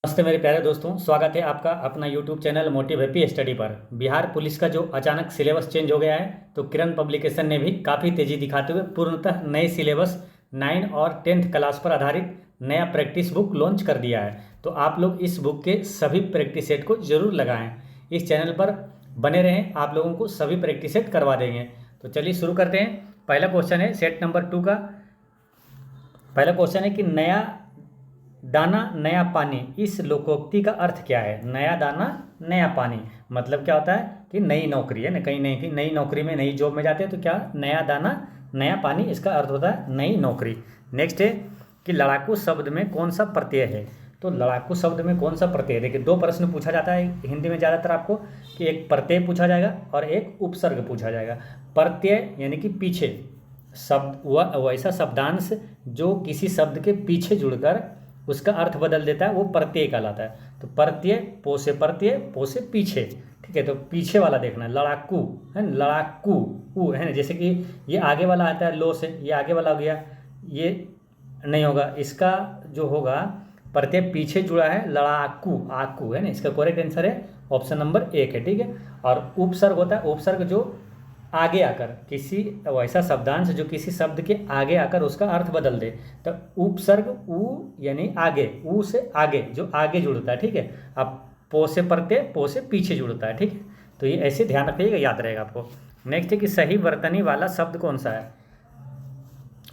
नमस्ते मेरे प्यारे दोस्तों, स्वागत है आपका अपना YouTube channel motive happy study पर। बिहार पुलिस का जो अचानक सिलेबस चेंज हो गया है, तो किरण पब्लिकेशन ने भी काफ़ी तेज़ी दिखाते हुए पूर्णतः नए सिलेबस 9 और 10th क्लास पर आधारित नया प्रैक्टिस बुक लॉन्च कर दिया है। तो आप लोग इस बुक के सभी प्रैक्टिस सेट को ज़रूर लगाएं। इस चैनल पर बने रहें, आप लोगों को सभी प्रैक्टिस सेट करवा देंगे। तो चलिए शुरू करते हैं। पहला क्वेश्चन है सेट नंबर 2 का। पहला क्वेश्चन है कि नया दाना नया पानी, इस लोकोक्ति का अर्थ क्या है। नया दाना नया पानी मतलब क्या होता है कि नई नौकरी है ना, कहीं नई नौकरी में नई जॉब में जाते हैं तो क्या नया दाना नया पानी, इसका अर्थ होता है नई नौकरी। नेक्स्ट है कि लड़ाकू शब्द में कौन सा प्रत्यय है। तो लड़ाकू शब्द में कौन सा प्रत्यय है, देखिए दो प्रश्न पूछा जाता है हिंदी में ज़्यादातर आपको, कि एक प्रत्यय पूछा जाएगा और एक उपसर्ग पूछा जाएगा। प्रत्यय यानी कि पीछे शब्द, वह वैसा शब्दांश जो किसी शब्द के पीछे जुड़कर उसका अर्थ बदल देता है, वो प्रत्यय कहलाता है। तो प्रत्यय पो से पीछे, ठीक है। तो पीछे वाला देखना है, लड़ाकू है ना, लड़ाकू ऊ है ना। जैसे कि ये आगे वाला आता है लो से, ये आगे वाला हो गया, ये नहीं होगा। इसका जो होगा प्रत्यय पीछे जुड़ा है, लड़ाकू आकू है ना। इसका करेक्ट आंसर है ऑप्शन नंबर 1 है, ठीक है। और उपसर्ग होता है, उपसर्ग जो आगे आकर किसी वैसा शब्दांश जो किसी शब्द के आगे आकर उसका अर्थ बदल दे। तो उपसर्ग ऊ यानी आगे, ऊ से आगे जो आगे जुड़ता है, ठीक है। अब पो से प्रत्यय पो से पीछे जुड़ता है, ठीक है। तो ये ऐसे ध्यान रखिएगा, याद रहेगा आपको। नेक्स्ट है कि सही वर्तनी वाला शब्द कौन सा है।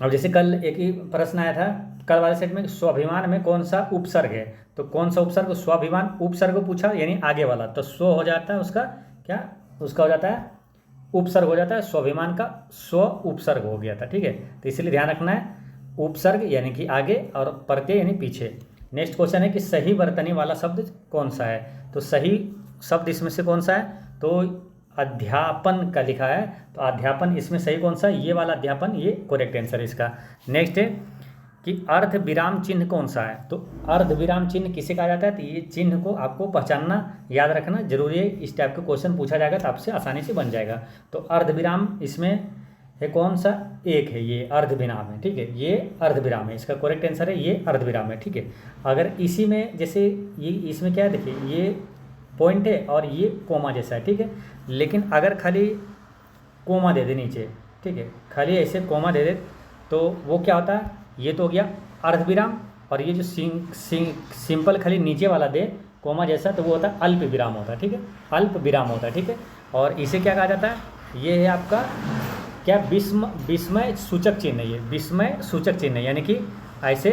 अब जैसे कल एक ही प्रश्न आया था, कल वाले सेट में स्वाभिमान में कौन सा उपसर्ग है। तो कौन सा उपसर्ग, स्वाभिमान उपसर्ग पूछा यानी आगे वाला, तो स्व हो जाता है उसका क्या, उसका हो जाता है उपसर्ग हो जाता है। स्वाभिमान का स्व उपसर्ग हो गया था, ठीक है। तो इसलिए ध्यान रखना है, उपसर्ग यानी कि आगे और प्रत्यय यानी पीछे। नेक्स्ट क्वेश्चन है कि सही वर्तनी वाला शब्द कौन सा है। तो सही शब्द इसमें से कौन सा है, तो अध्यापन का लिखा है, तो अध्यापन इसमें सही कौन सा, ये वाला अध्यापन, ये करेक्ट आंसर इसका। नेक्स्ट है कि अर्ध विराम चिन्ह कौन सा है। तो अर्ध विराम चिन्ह किसे कहा जाता है, तो ये चिन्ह को आपको पहचानना, याद रखना जरूरी है। इस टाइप का क्वेश्चन पूछा जाएगा तो आपसे आसानी से बन जाएगा। तो अर्ध विराम इसमें है कौन सा, एक है, ये अर्ध विराम है, ठीक है। ये अर्ध विराम है, इसका करेक्ट आंसर है ये अर्ध विराम है, ठीक है। अगर इसी में जैसे ये इसमें क्या है, देखिए ये पॉइंट है और ये कोमा जैसा है, ठीक है। लेकिन अगर खाली कोमा दे दे नीचे, ठीक है, खाली ऐसे कोमा दे दे तो वो क्या होता है, ये तो हो गया अर्ध विराम। और ये जो सिंपल खाली नीचे वाला दे कोमा जैसा, तो वो होता है अल्प विराम होता है, ठीक है, अल्प विराम होता है, ठीक है। और इसे क्या कहा जाता है, ये है आपका क्या, विस्मय सूचक चिन्ह, ये विस्मय सूचक चिन्ह, यानी कि ऐसे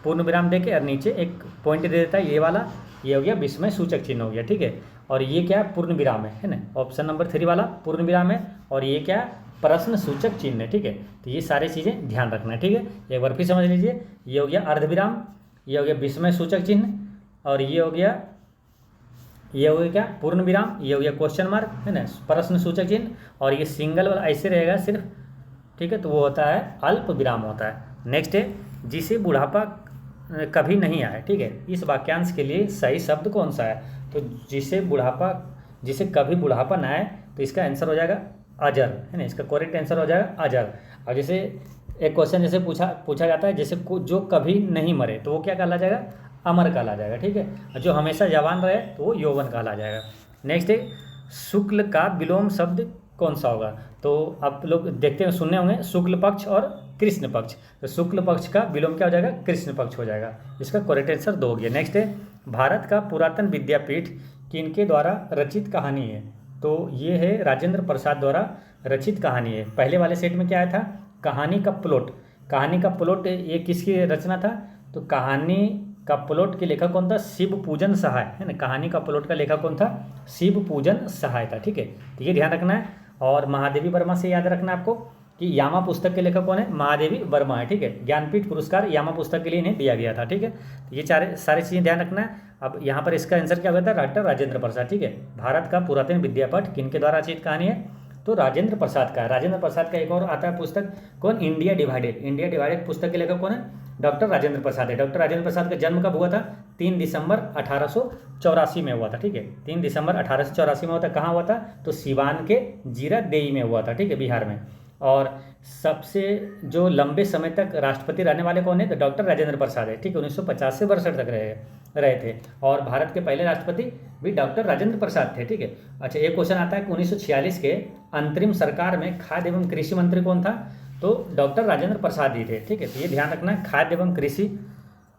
पूर्ण विराम दे के और नीचे एक पॉइंट दे देता है, ये वाला, ये हो गया विस्मय सूचक चिन्ह हो गया, ठीक है। और ये क्या है, पूर्ण विराम है ना, ऑप्शन नंबर 3 वाला पूर्ण विराम है। और ये क्या है, प्रश्न सूचक चिन्ह है, ठीक है। तो ये सारी चीज़ें ध्यान रखना है, ठीक है। एक बार फिर समझ लीजिए, ये हो गया अर्धविराम, ये हो गया विस्मय सूचक चिन्ह, और ये हो गया क्या, पूर्ण विराम, ये हो गया क्वेश्चन मार्क है ना, प्रश्न सूचक चिन्ह। और ये सिंगल वाला ऐसे रहेगा सिर्फ, ठीक है, तो वो होता है अल्प विराम होता है। नेक्स्ट है जिसे बुढ़ापा कभी नहीं आए, ठीक है। इस वाक्यांश के लिए सही शब्द कौन सा है। तो जिसे कभी बुढ़ापा ना आए, तो इसका आंसर हो जाएगा अजर है ना, इसका करेक्ट आंसर हो जाएगा अजर। और जैसे एक क्वेश्चन जैसे पूछा जाता है, जैसे जो कभी नहीं मरे, तो वो क्या कहला जाएगा, अमर कहला जाएगा, ठीक है। और जो हमेशा जवान रहे तो वो यौवन कहला जाएगा। नेक्स्ट है शुक्ल का विलोम शब्द कौन सा होगा। तो आप लोग देखते हैं, सुनने होंगे शुक्ल पक्ष और कृष्ण पक्ष। तो शुक्ल पक्ष का विलोम क्या हो जाएगा, कृष्ण पक्ष हो जाएगा। इसका करेक्ट आंसर 2 हो गया। नेक्स्ट है भारत का पुरातन विद्यापीठ किनके द्वारा रचित कहानी है। तो ये है राजेंद्र प्रसाद द्वारा रचित कहानी है। पहले वाले सेट में क्या आया था, कहानी का प्लॉट, कहानी का प्लॉट ये किसकी रचना था। तो कहानी का प्लॉट के लेखक कौन था, शिव पूजन सहाय है ना। कहानी का प्लॉट का लेखक कौन था, शिव पूजन सहाय था, ठीक है। तो ये ध्यान रखना है। और महादेवी वर्मा से याद रखना है आपको कि यामा पुस्तक के लेखक कौन है, महादेवी वर्मा है, ठीक है। ज्ञानपीठ पुरस्कार यामा पुस्तक के लिए इन्हें दिया गया था, ठीक है। तो ये सारी चीज़ें ध्यान रखना है। अब यहाँ पर इसका आंसर क्या होता है, डॉक्टर राजेंद्र प्रसाद, ठीक है। भारत का पुरातन विद्यापीठ किनके द्वारा रचित कहानी है, तो राजेंद्र प्रसाद का है। राजेंद्र प्रसाद का एक और आता है पुस्तक, कौन, इंडिया डिवाइडेड। इंडिया डिवाइडेड पुस्तक के लेखक कौन है, डॉक्टर राजेंद्र प्रसाद है। डॉक्टर राजेंद्र प्रसाद का जन्म कब हुआ था, 3 दिसंबर 1884 में हुआ था, ठीक है। 3 दिसंबर 1884 में हुआ था। कहाँ हुआ था, तो सिवान के जीरादेई में हुआ था, ठीक है, बिहार में। और सबसे जो लंबे समय तक राष्ट्रपति रहने वाले कौन है, तो डॉक्टर राजेंद्र प्रसाद है, ठीक है। 1950 से 62 तक रहे हैं। रहे थे। और भारत के पहले राष्ट्रपति भी डॉक्टर राजेंद्र प्रसाद थे। ठीक है। अच्छा, एक क्वेश्चन आता है कि 1946 के अंतरिम सरकार में खाद्य एवं कृषि मंत्री कौन था? तो डॉक्टर राजेंद्र प्रसाद ही थे। ठीक है, तो ये ध्यान रखना, खाद्य एवं कृषि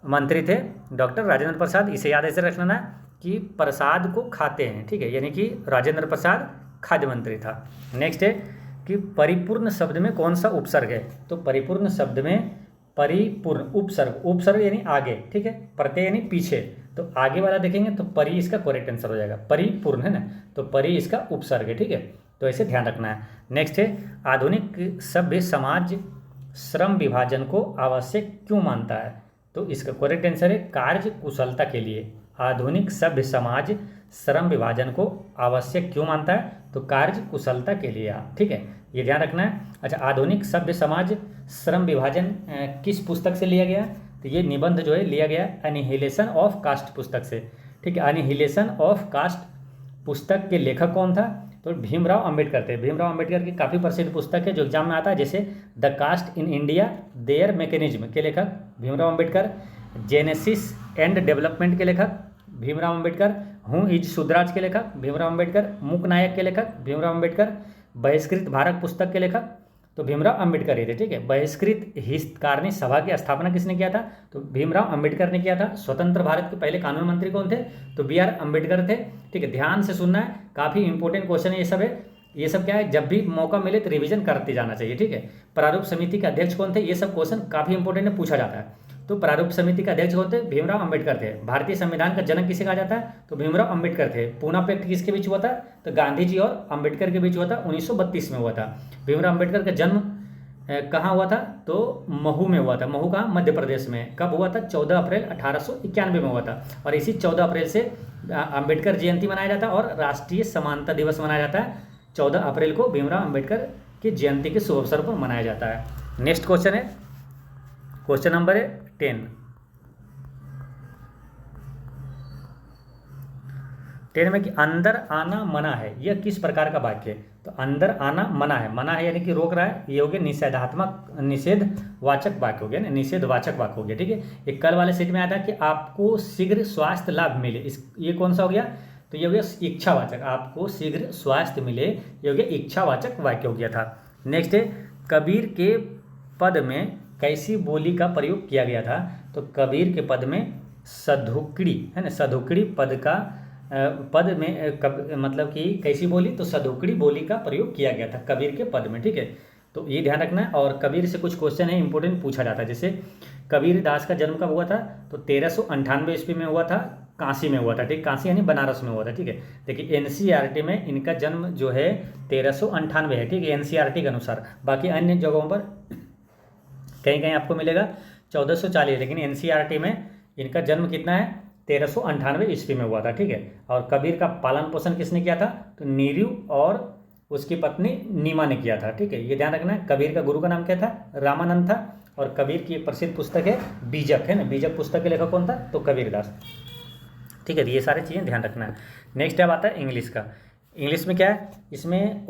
मंत्री थे डॉक्टर राजेंद्र प्रसाद। इसे याद ऐसे रखना कि प्रसाद को खाते हैं। ठीक है, यानी कि राजेंद्र प्रसाद खाद्य मंत्री था। नेक्स्ट है कि परिपूर्ण शब्द में कौन सा उपसर्ग है? तो परिपूर्ण शब्द में परिपूर्ण उपसर्ग, उपसर्ग यानी आगे। ठीक है, प्रत्यय यानी पीछे, तो आगे वाला देखेंगे तो परि इसका करेक्ट आंसर हो जाएगा। परिपूर्ण है ना, तो परि इसका उपसर्ग है। ठीक है, तो ऐसे ध्यान रखना है। नेक्स्ट है आधुनिक सभ्य समाज श्रम विभाजन को आवश्यक क्यों मानता है? तो इसका करेक्ट आंसर है कार्य कुशलता के लिए। आधुनिक सभ्य समाज श्रम विभाजन को आवश्यक क्यों मानता है? तो कार्य कुशलता के लिए। ठीक है, ये ध्यान रखना है। अच्छा, आधुनिक सभ्य समाज श्रम विभाजन किस पुस्तक से लिया गया? तो ये निबंध जो है लिया गया एनिहिलेशन ऑफ कास्ट पुस्तक से। ठीक है, एनिहिलेशन ऑफ कास्ट पुस्तक के लेखक कौन था? तो भीमराव अंबेडकर थे। भीमराव अंबेडकर की काफ़ी प्रसिद्ध पुस्तक है जो एग्जाम में आता है, जैसे the caste in India their mechanism के लेखक Bhimrao Ambedkar, genesis and development के लेखक भीमराव अंबेडकर, हूँ इज शुद्राज के लेखक भीमराव अंबेडकर, मूक नायक के लेखक भीमराव अंबेडकर, बहिष्कृत भारत पुस्तक के लेखक तो भीमराव अंबेडकर ही थे। ठीक है, बहिष्कृत हितकारिणी सभा की स्थापना किसने किया था? तो भीमराव अंबेडकर ने किया था। स्वतंत्र भारत के पहले कानून मंत्री कौन थे? तो बी आर अम्बेडकर थे। ठीक है, ध्यान से सुनना है, काफ़ी इंपॉर्टेंट क्वेश्चन है ये सब है। ये सब क्या है, जब भी मौका मिले तो रिवीजन करते जाना चाहिए। ठीक है, प्रारूप समिति के अध्यक्ष कौन थे? ये सब क्वेश्चन काफ़ी इंपॉर्टेंट है, पूछा जाता है। तो प्रारूप समिति के अध्यक्ष कौन थे? भीमराव अंबेडकर थे। भारतीय संविधान का जनक किसे कहा जाता है? तो भीमराव अंबेडकर थे। पूना पैक्ट किसके बीच हुआ था? तो गांधी जी और अंबेडकर के बीच हुआ था, 1932 में हुआ था। भीमराव अंबेडकर का जन्म कहाँ हुआ था? तो महू में हुआ था। महू कहाँ? मध्य प्रदेश में। कब हुआ था? 14 अप्रैल 1891 में हुआ था। और इसी 14 अप्रैल से अंबेडकर जयंती मनाया जाता है और राष्ट्रीय समानता दिवस मनाया जाता है। 14 अप्रैल को भीमराव अंबेडकर की जयंती के शुभ अवसर पर मनाया जाता है। नेक्स्ट क्वेश्चन है, क्वेश्चन नंबर 10 में कि अंदर आना मना है, यह किस प्रकार का वाक्य है? तो अंदर आना मना है, मना है यानी कि रोक रहा है, ये हो गया निषेधात्मक निषेधवाचक वाक्य हो गया ना, निषेधवाचक वाक्य हो गया। ठीक है, एक कल वाले सेट में आया था कि आपको शीघ्र स्वास्थ्य लाभ मिले, इस ये कौन सा हो गया? तो ये हो गया इच्छावाचक, आपको शीघ्र स्वास्थ्य मिले, ये हो गया इच्छावाचक वाक्य हो गया था। नेक्स्ट है कबीर के पद में कैसी बोली का प्रयोग किया गया था? तो कबीर के पद में सधुकड़ी है ना, सधुकड़ी पद का पद में मतलब कि कैसी बोली? तो सधुकड़ी बोली का प्रयोग किया गया था कबीर के पद में। ठीक है, तो ये ध्यान रखना है। और कबीर से कुछ क्वेश्चन है इंपॉर्टेंट पूछा जाता है, जैसे कबीर दास का जन्म कब हुआ था? तो 1398 ईस्वी में हुआ था, काशी में हुआ था। ठीक, काशी यानी बनारस में हुआ था। ठीक है, देखिए एनसीईआरटी में इनका जन्म जो है 1398 है। ठीक है, एनसीईआरटी के अनुसार। बाकी अन्य जगहों पर कहीं कहीं आपको मिलेगा 1440, लेकिन एनसीईआरटी में इनका जन्म कितना है? 1398 ईस्वी में हुआ था। ठीक है, और कबीर का पालन पोषण किसने किया था? तो नीरू और उसकी पत्नी नीमा ने किया था। ठीक है, ये ध्यान रखना है। कबीर का गुरु का नाम क्या था? रामानंद था। और कबीर की एक प्रसिद्ध पुस्तक है बीजक, है ना, बीजक पुस्तक के लेखक कौन था? तो कबीरदास। ठीक है, तो ये सारी चीज़ें ध्यान रखना है। नेक्स्ट अब आता है इंग्लिश का। इंग्लिश में क्या है? इसमें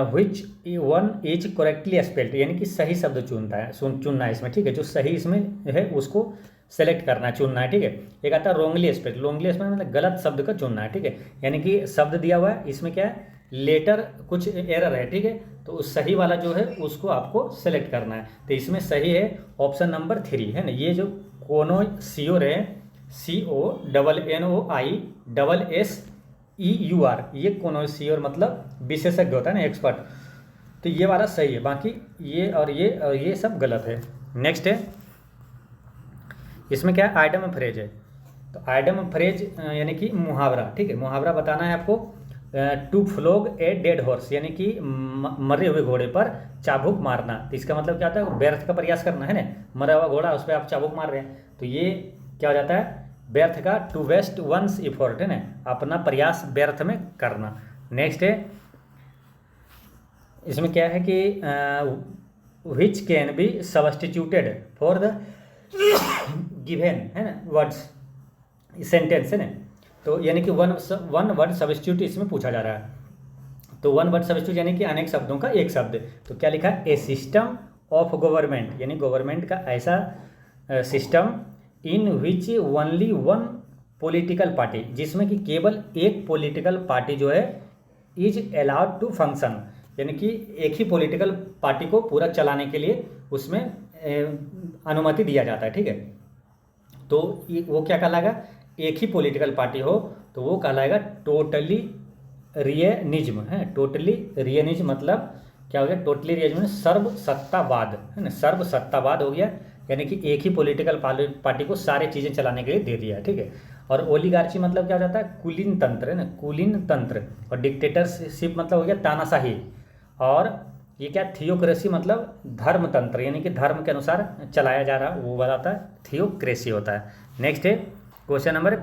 which one is correctly spelled, यानी कि सही शब्द चुनना है इसमें। ठीक है, जो सही इसमें है उसको सेलेक्ट करना है, चुनना है। ठीक है, एक आता है रोंगली स्पेल्ड। रोंगली स्पेल्ड मतलब गलत शब्द का चुनना है। ठीक है, यानी कि शब्द दिया हुआ है, इसमें क्या है? लेटर कुछ एरर है। ठीक है, तो उस सही वाला जो है उसको आपको सेलेक्ट करना है। तो इसमें सही है ऑप्शन नंबर 3 है ना, ये जो कोनोसियोर है, CONNOISSEUR, ये कोनोसियोर मतलब विशेषज्ञ होता है ना, एक्सपर्ट। तो ये वाला सही है, बाकी ये और ये सब गलत है। नेक्स्ट है, इसमें क्या है? आइटम फ्रेज है। तो आइटम फ्रेज यानी कि मुहावरा। ठीक है, मुहावरा बताना है आपको। टू फ्लोग ए डेड हॉर्स, यानी कि मरे हुए घोड़े पर चाबुक मारना। तो इसका मतलब क्या होता है? व्यर्थ का प्रयास करना है ना, मरा हुआ घोड़ा उस पर आप चाबुक मार रहे हैं, तो ये क्या हो जाता है? व्यर्थ का, टू वेस्ट वंस इफोर्ट है ना, अपना प्रयास व्यर्थ में करना। नेक्स्ट है, इसमें क्या है कि which can be substituted for the given है ना वर्ड्स, सेंटेंस है ना। तो यानी कि वन वर्ड सब्स्टिट्यूट इसमें पूछा जा रहा है। तो वन वर्ड सब्स्टिट्यूट यानी कि अनेक शब्दों का एक शब्द। तो क्या लिखा है? ए सिस्टम ऑफ गवर्नमेंट, यानी गवर्नमेंट का ऐसा system in which only one political party, जिसमें कि केवल एक पॉलिटिकल पार्टी जो है इज अलाउड टू फंक्शन, यानी कि एक ही पॉलिटिकल पार्टी को पूरा चलाने के लिए उसमें अनुमति दिया जाता है, ठीक है। तो वो क्या कहलाएगा, एक ही पॉलिटिकल पार्टी हो तो वो कहलाएगा टोटली रियनिज्म है। टोटली रियनिज्म मतलब क्या हो गया, टोटली रियनिज्म सर्वसत्तावाद है ना, सर्वसत्तावाद हो गया, यानी कि एक ही पॉलिटिकल पार्टी को सारे चीज़ें चलाने के लिए दे दिया, ठीक है। और ओलिगार्ची मतलब क्या हो जाता है, कुलीन तंत्र है ना, कुलीन तंत्र। और डिक्टेटरशिप मतलब हो गया तानाशाही। और ये क्या, थियोक्रेसी मतलब धर्मतंत्र, यानी कि धर्म के अनुसार चलाया जा रहा वो बताता है, थियोक्रेसी होता है। नेक्स्ट है क्वेश्चन नंबर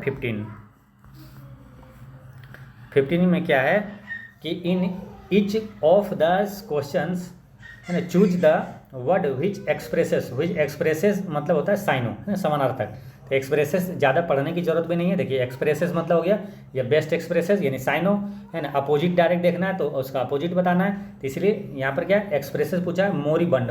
15 में क्या है कि in each of the questions है ना choose the word which expresses मतलब होता है साइनो है ना, समानार्थक। तो एक्सप्रेसेस ज़्यादा पढ़ने की जरूरत भी नहीं है। देखिए एक्सप्रेसेस मतलब हो गया या बेस्ट एक्सप्रेसेस यानी साइनो है ना, अपोजिट डायरेक्ट देखना है तो उसका अपोजिट बताना है, तो इसलिए यहाँ पर क्या एक्सप्रेसेस पूछा है। मोरीबंड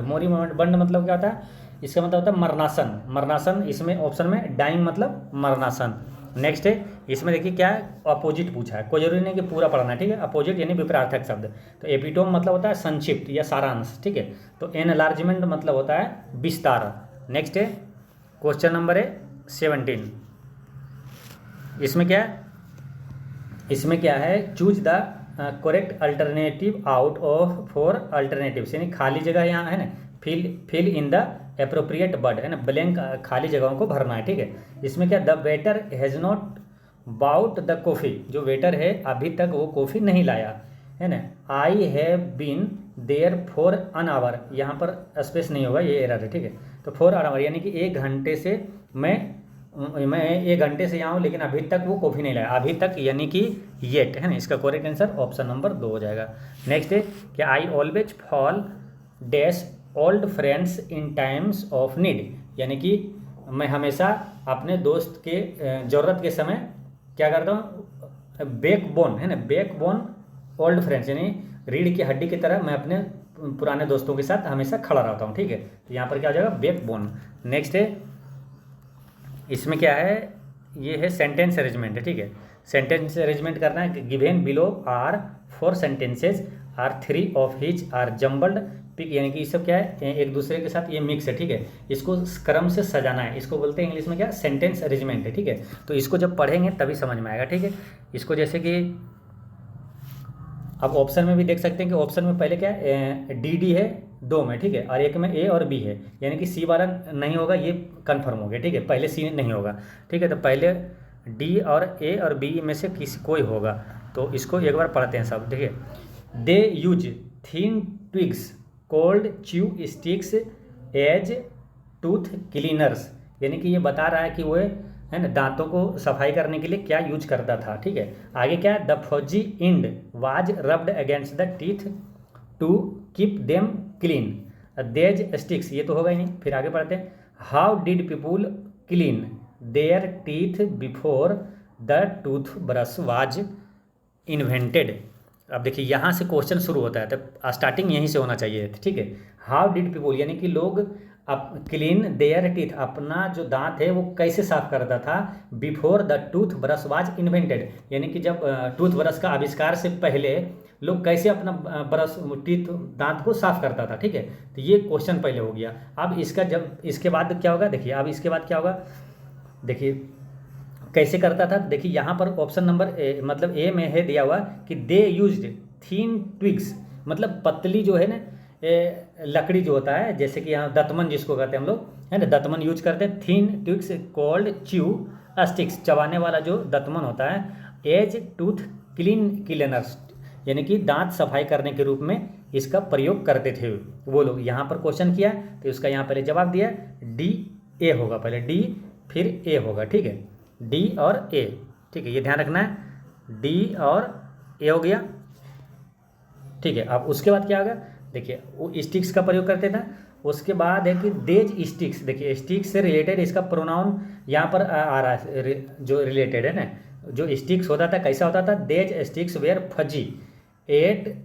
मतलब क्या होता है, इसका मतलब होता है मरनासन। मरनासन इसमें ऑप्शन में डाइंग मतलब मरनासन। नेक्स्ट है इसमें देखिए क्या है, अपोजिट पूछा है, कोई जरूरी नहीं कि पूरा पढ़ना है, ठीक है। अपोजिट यानी विपरीतार्थक शब्द। तो एपिटोम मतलब होता है संक्षिप्त या सारांश, ठीक है। तो एनलार्जमेंट मतलब होता है विस्तार। नेक्स्ट है क्वेश्चन नंबर 17। इसमें क्या है, choose the correct alternative out of 4 alternatives, यानी खाली जगह यहाँ है ना, fill in the appropriate word है ना, ब्लैंक खाली जगहों को भरना है, ठीक है। इसमें क्या, the waiter has not bought the coffee, जो वेटर है अभी तक वो कॉफ़ी नहीं लाया है ना। I have been there for an hour, यहाँ पर स्पेस नहीं होगा, ये एरर है, ठीक है। तो 4 आवर यानी कि 1 घंटे से मैं 1 घंटे से यहाँ हूँ लेकिन अभी तक वो कॉफ़ी नहीं लाया। अभी तक यानी कि येट है ना, इसका करेक्ट आंसर ऑप्शन नंबर 2 हो जाएगा। नेक्स्ट है कि I always fall dash old friends in times of need, यानी कि मैं हमेशा अपने दोस्त के ज़रूरत के समय क्या करता हूँ, बैकबोन है ना, बैकबोन ओल्ड फ्रेंड्स यानी रीढ़ की हड्डी की तरह मैं अपने पुराने दोस्तों के साथ हमेशा खड़ा रहता हूँ, ठीक है। तो यहाँ पर क्या हो जाएगा, बैकबोन। नेक्स्ट है इसमें क्या है, ये है सेंटेंस अरेंजमेंट है, ठीक है। सेंटेंस अरेंजमेंट करना है। Given below are 4 sentences are 3 of which are jumbled pick, यानी कि ये सब क्या है, एक दूसरे के साथ ये मिक्स है, ठीक है। इसको क्रम से सजाना है, इसको बोलते हैं इंग्लिश में क्या, सेंटेंस अरेंजमेंट है, ठीक है। तो इसको जब पढ़ेंगे तभी समझ में आएगा, ठीक है। इसको जैसे कि अब ऑप्शन में भी देख सकते हैं कि ऑप्शन में पहले क्या है, डी है 2 में, ठीक है, और एक में ए और बी है, यानी कि सी वाला नहीं होगा, ये कन्फर्म हो गया, ठीक है। पहले सी नहीं होगा, ठीक है। तो पहले डी और ए और बी में से किसी कोई होगा, तो इसको एक बार पढ़ते हैं सब, देखिए। They use thin twigs called chew sticks as tooth cleaners, यानी कि ये बता रहा है कि वो है ना दांतों को सफाई करने के लिए क्या यूज करता था, ठीक है। आगे क्या है, the fuzzy end was rubbed against the teeth to keep them clean these sticks, ये तो होगा ही नहीं। फिर आगे पढ़ते हैं, how did people clean their teeth before the tooth brush was invented. अब देखिए यहाँ से क्वेश्चन शुरू होता है, तो स्टार्टिंग यहीं से होना चाहिए, ठीक है। हाउ डिड पीपुल यानी कि लोग क्लीन देयर टीथ, अपना जो दांत है वो कैसे साफ करता था, before the tooth brush was invented, यानी कि जब टूथ ब्रश का आविष्कार से पहले लोग कैसे अपना ब्रश टीथ दांत को साफ करता था, ठीक है। तो ये क्वेश्चन पहले हो गया। अब इसका जब इसके बाद क्या होगा, देखिए अब इसके बाद क्या होगा, देखिए कैसे करता था। देखिए यहाँ पर ऑप्शन नंबर मतलब ए में है दिया हुआ कि दे यूज्ड थीन ट्विग्स, मतलब पतली जो है ना लकड़ी जो होता है, जैसे कि यहाँ दतमन जिसको कहते हैं हम लोग है ना, दतमन यूज करते हैं। थीन ट्विग्स कॉल्ड च्यू स्टिक्स, चबाने वाला जो दतमन होता है, एज टूथ क्लीनर्स, यानी कि दांत सफाई करने के रूप में इसका प्रयोग करते थे वो लोग। यहाँ पर क्वेश्चन किया तो इसका यहाँ पहले जवाब दिया, डी ए होगा, पहले डी फिर ए होगा, ठीक है। डी और ए, ठीक है, ये ध्यान रखना है, डी और ए हो गया, ठीक है। अब उसके बाद क्या होगा, देखिए वो स्टिक्स का प्रयोग करते थे। उसके बाद है कि देज स्टिक्स, देखिए स्टिक्स से रिलेटेड इसका प्रोनाउन यहाँ पर आ रहा है, जो रिलेटेड है ना, जो स्टिक्स होता था कैसा होता था, these sticks were fuzzy at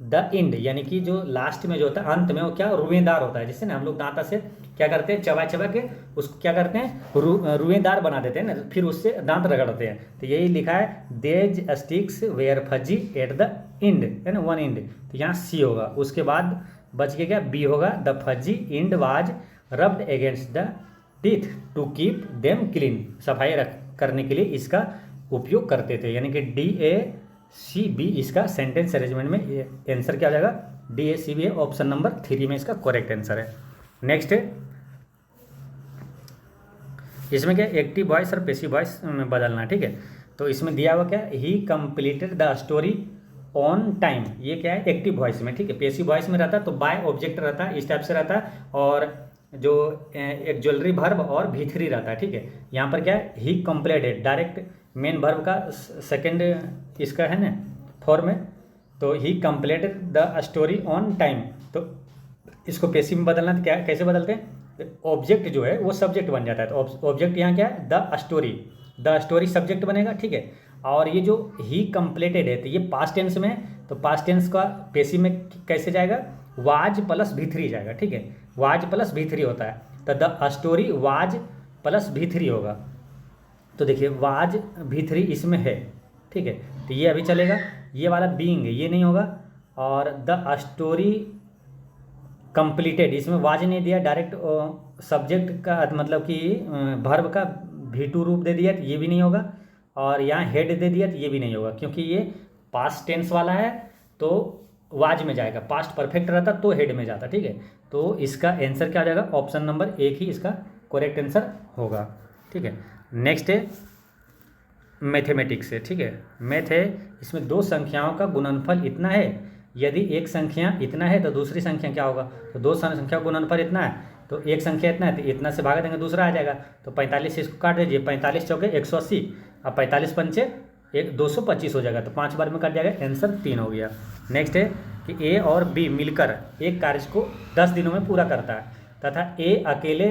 the end यानी कि जो लास्ट में जो होता है अंत में वो क्या रुएदार होता है, जिससे ना हम लोग दांता से क्या करते हैं, चबा चबा के उसको क्या करते हैं रुएदार बना देते हैं ना, फिर उससे दांत रगड़ते हैं। तो यही लिखा है these sticks were fuzzy at the end, है ना, वन इंड। तो यहाँ सी होगा। उसके बाद बच के क्या बी होगा, the fuzzy end was rubbed against the teeth to keep them clean, सफाई रख करने के लिए इसका उपयोग करते थे। यानी कि DACB इसका सेंटेंस अरेंजमेंट में आंसर क्या हो जाएगा, DACB है, ऑप्शन नंबर 3 में इसका करेक्ट आंसर है। नेक्स्ट है, इसमें क्या एक्टिव वॉइस और पैसिव वॉइस में बदलना है, ठीक है। तो इसमें दिया हुआ क्या, ही completed the story on time, ये क्या है एक्टिव वॉइस में, ठीक है। पैसिव वॉइस में रहता है तो बाय ऑब्जेक्ट रहता है, इस टाइप से रहता है, और जो एक ज्वेलरी वर्ब और भी3 रहता है, ठीक है। यहाँ पर क्या है, ही कंप्लीटेड डायरेक्ट मेन वर्ब का सेकंड इसका है ना फॉर्म है, तो ही completed the story on time. तो इसको पैसिव में बदलना तो क्या कैसे बदलते हैं, ऑब्जेक्ट जो है वो सब्जेक्ट बन जाता है। तो ऑब्जेक्ट यहाँ क्या है, द स्टोरी सब्जेक्ट बनेगा, ठीक है। और ये जो ही कंप्लीटेड है तो ये पास्ट टेंस में है, तो पास्ट टेंस का पैसिव में कैसे जाएगा, वाज प्लस भी3 जाएगा, ठीक है। वाज प्लस भी3 होता है, तो द स्टोरी वाज प्लस भी3 होगा। तो देखिए वाज भी3 इसमें है, ठीक है, तो ये अभी चलेगा। ये वाला बीइंग ये नहीं होगा, और द स्टोरी कंप्लीटेड इसमें वाज नहीं दिया, डायरेक्ट सब्जेक्ट का मतलब कि वर्ब का भी2 रूप दे दिया, तो ये भी नहीं होगा। और यहाँ हेड दे दिया तो ये भी नहीं होगा, क्योंकि ये पास्ट टेंस वाला है तो वाज में जाएगा, पास्ट परफेक्ट रहता तो हेड में जाता, ठीक है। तो इसका आंसर क्या आ जाएगा, ऑप्शन नंबर 1 ही इसका करेक्ट आंसर होगा, ठीक है। नेक्स्ट है मैथमेटिक्स है, ठीक है। मैथ है, इसमें दो संख्याओं का गुणनफल इतना है, यदि एक संख्या इतना है तो दूसरी संख्या क्या होगा, तो दो संख्या का गुणनफल इतना है तो एक संख्या इतना है, तो इतना से भागा देंगे दूसरा आ जाएगा। तो 45 से इसको काट दीजिए, 45 चौके 180, अब 45 पंचे 225 हो जाएगा, तो 5 बार में कट जाएगा, आंसर 3 हो गया। नेक्स्ट है कि ए और बी मिलकर एक कार्य को 10 दिनों में पूरा करता है, तथा ए अकेले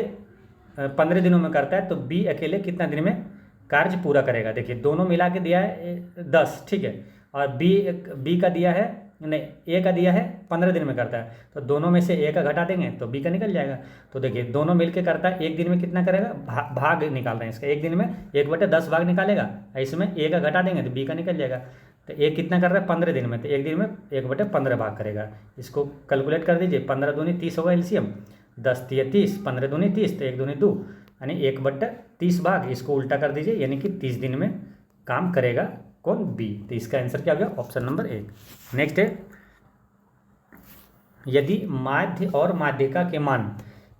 15 दिनों में करता है, तो बी अकेले कितना दिन में कार्य पूरा करेगा। देखिए दोनों मिला के दिया है 10, ठीक है, और बी का दिया है नहीं, ए का दिया है 15 दिन में करता है, तो दोनों में से ए का घटा देंगे तो बी का निकल जाएगा। तो देखिए दोनों मिलके करता है, एक दिन में कितना करेगा, भाग निकाल रहे हैं इसका, एक दिन में 1/10 भाग निकालेगा, इसमें ए का घटा देंगे तो बी का निकल जाएगा। तो ए कितना कर रहा है 15 दिन में, तो एक दिन में 1/15 भाग करेगा। इसको कैलकुलेट कर दीजिए, 15 दूनी 30 होगा एलसीएम, 10 तिया 30, 15 दूनी 30, तो 1 दूनी 2, यानी 1/30 भाग, इसको उल्टा कर दीजिए, यानी कि 30 दिन में काम करेगा कौन, बी। तो इसका आंसर क्या हो गया, ऑप्शन नंबर 1। नेक्स्ट है, यदि माध्य और माध्यिका के मान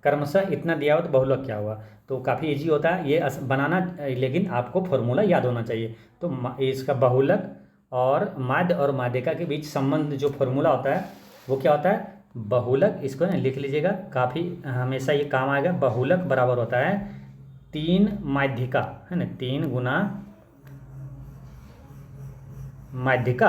क्रमशः इतना दिया हो तो बहुलक क्या हुआ। तो काफ़ी इजी होता है ये बनाना, लेकिन आपको फॉर्मूला याद होना चाहिए। तो इसका बहुलक और माध्य और माध्यिका के बीच संबंध जो फॉर्मूला होता है वो क्या होता है, बहुलक, इसको ना लिख लीजिएगा, काफ़ी हमेशा ये काम आएगा। बहुलक बराबर होता है 3 माध्यिका, है ना, 3 गुना माध्यिका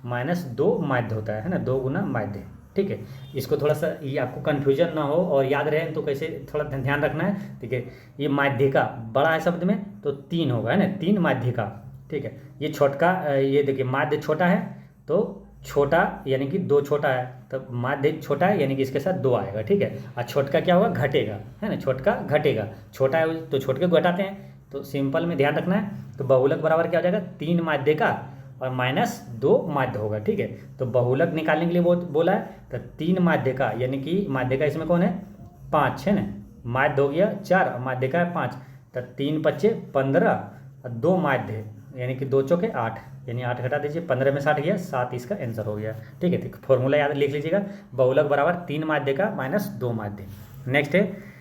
माइनस 2 माध्य होता है ना, 2 गुना माध्य, ठीक है। इसको थोड़ा सा ये आपको कन्फ्यूजन ना हो और याद रहे तो कैसे थोड़ा ध्यान रखना है, ठीक है। ये माध्यिका बड़ा है शब्द में तो 3 होगा, है ना, 3 माध्यिका, ठीक है। ये छोटका, ये देखिए माध्य छोटा है तो छोटा यानी कि 2 छोटा है, तो माध्य छोटा है यानी कि इसके साथ 2 आएगा, ठीक है। और छोटका क्या होगा, घटेगा, है ना, छोटका घटेगा, छोटा है तो छोटके को घटाते हैं, तो सिंपल में ध्यान रखना है। तो बहुलक बराबर क्या हो जाएगा, 3 माध्यिका और माइनस 2 माध्य होगा, ठीक है। तो बहुलक निकालने के लिए वो बोला है, तो 3 माध्यिका यानी कि माध्यिका इसमें कौन है, 5 है ना, माध्य हो गया 4 और माध्यिका है 5, तो 3 पच्चे 15 और 2 माध्य यानी कि 2 चौके 8, यानी 8 घटा दीजिए, 15 में 60 गया, 7 इसका आंसर हो गया, ठीक है। तो फॉर्मूला याद लिख लीजिएगा, बहुलक बराबर 3 माध्यिका माइनस 2 माध्य। नेक्स्ट है,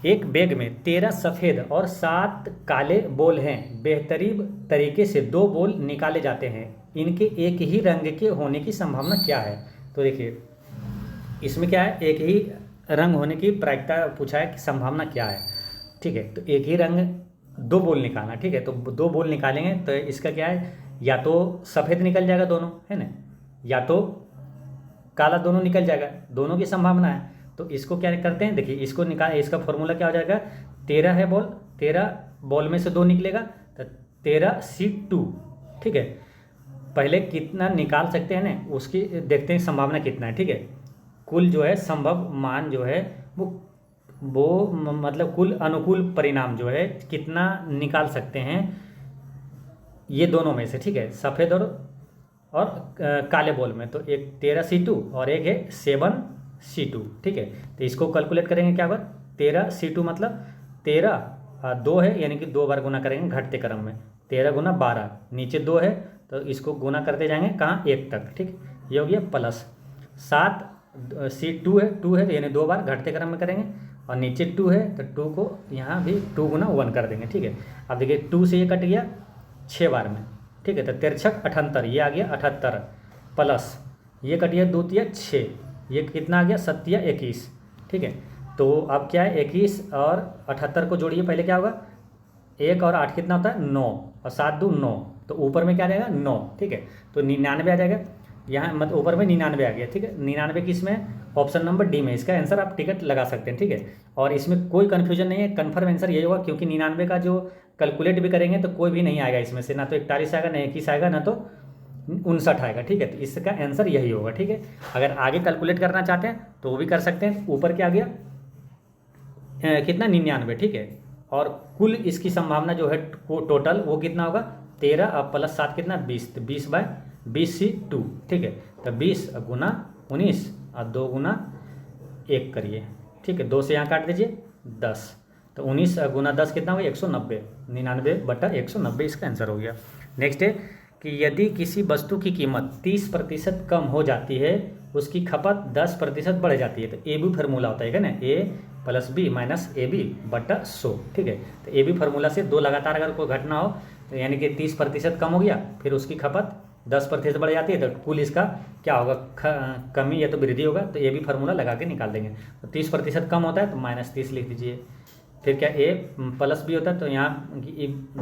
एक बैग में 13 सफ़ेद और 7 काले बॉल हैं, बेहतरीन तरीके से 2 बॉल निकाले जाते हैं, इनके एक ही रंग के होने की संभावना क्या है। तो देखिए इसमें क्या है, एक ही रंग होने की प्रायिकता पूछा है कि संभावना क्या है, ठीक है। तो एक ही रंग 2 बॉल निकालना, ठीक है। तो 2 बॉल निकालेंगे तो इसका क्या है, या तो सफ़ेद निकल जाएगा दोनों, है ना, या तो काला दोनों निकल जाएगा, दोनों की संभावना है। तो इसको क्या करते हैं, देखिए इसको निकाल, इसका फॉर्मूला क्या हो जाएगा, 13 है बॉल, 13 बॉल में से 2 निकलेगा तो 13C2, ठीक है। पहले कितना निकाल सकते हैं ना, उसकी देखते हैं संभावना कितना है, ठीक है। कुल जो है संभव मान जो है मतलब कुल अनुकूल परिणाम जो है कितना निकाल सकते हैं ये दोनों में से, ठीक है, सफ़ेद और काले बॉल में। तो एक 13C2 और एक है 7C2, ठीक है। तो इसको कैलकुलेट करेंगे, क्या होगा 13C2 मतलब 13 2 है, यानी कि 2 बार गुना करेंगे घटते क्रम में। 13 गुना 12, नीचे 2 है तो इसको गुना करते जाएंगे कहाँ 1 तक, ठीक। ये हो गया प्लस 7C2 है, 2 है यानी 2 बार घटते क्रम में करेंगे, और नीचे 2 है तो 2 को यहाँ भी 2 गुना 1 कर देंगे, ठीक है। अब देखिए 2 से ये कट गया 6 बार में, ठीक है। तो 13×6 78, ये आ गया 78 प्लस ये कट गया 2 तिया 6, ये कितना आ गया 7 या 21, ठीक है। तो अब क्या है 21 और 78 को जोड़िए, पहले क्या होगा 1 और 8 कितना होता है 9, और 7 2 9, तो ऊपर में क्या आ जाएगा 9, ठीक है। तो 99 आ जाएगा यहाँ, मतलब ऊपर में 99 आ गया, ठीक है। 99 किस में, ऑप्शन नंबर डी में। इसका आंसर आप टिकट लगा सकते हैं, ठीक है। और इसमें कोई कन्फ्यूजन नहीं है, कन्फर्म आंसर यही होगा, क्योंकि 99 का जो कैलकुलेट भी करेंगे तो कोई भी नहीं आएगा इसमें से, ना तो 41 आएगा, ना 21 आएगा, ना तो 59 आएगा, ठीक है। तो इसका आंसर यही होगा, ठीक है। अगर आगे कैलकुलेट करना चाहते हैं तो वो भी कर सकते हैं। ऊपर क्या आ गया कितना 99, ठीक है। और कुल इसकी संभावना जो है टोटल वो कितना होगा 13 और प्लस 7 कितना 20, तो 20/20C2, ठीक है। तो 20 गुना 19 और 2 गुना 1 करिए, ठीक है। 2 से यहाँ काट दीजिए 10, तो 19 गुना 10 कितना हुआ 190, 99/190 इसका आंसर हो गया। नेक्स्ट है कि यदि किसी वस्तु की कीमत 30% कम हो जाती है, उसकी खपत 10% बढ़ जाती है, तो ए बी फार्मूला होता है ना, A+B - AB/100, ठीक है। तो ए बी फार्मूला से दो लगातार अगर कोई घटना हो तो यानी कि 30% कम हो गया, फिर उसकी खपत 10% बढ़ जाती है, तो कुल इसका क्या होगा कमी या तो वृद्धि होगा, तो ए बी फार्मूला लगा के निकाल देंगे। तो 30% कम होता है तो -30 लिख दीजिए। फिर क्या A+B होता है, तो यहाँ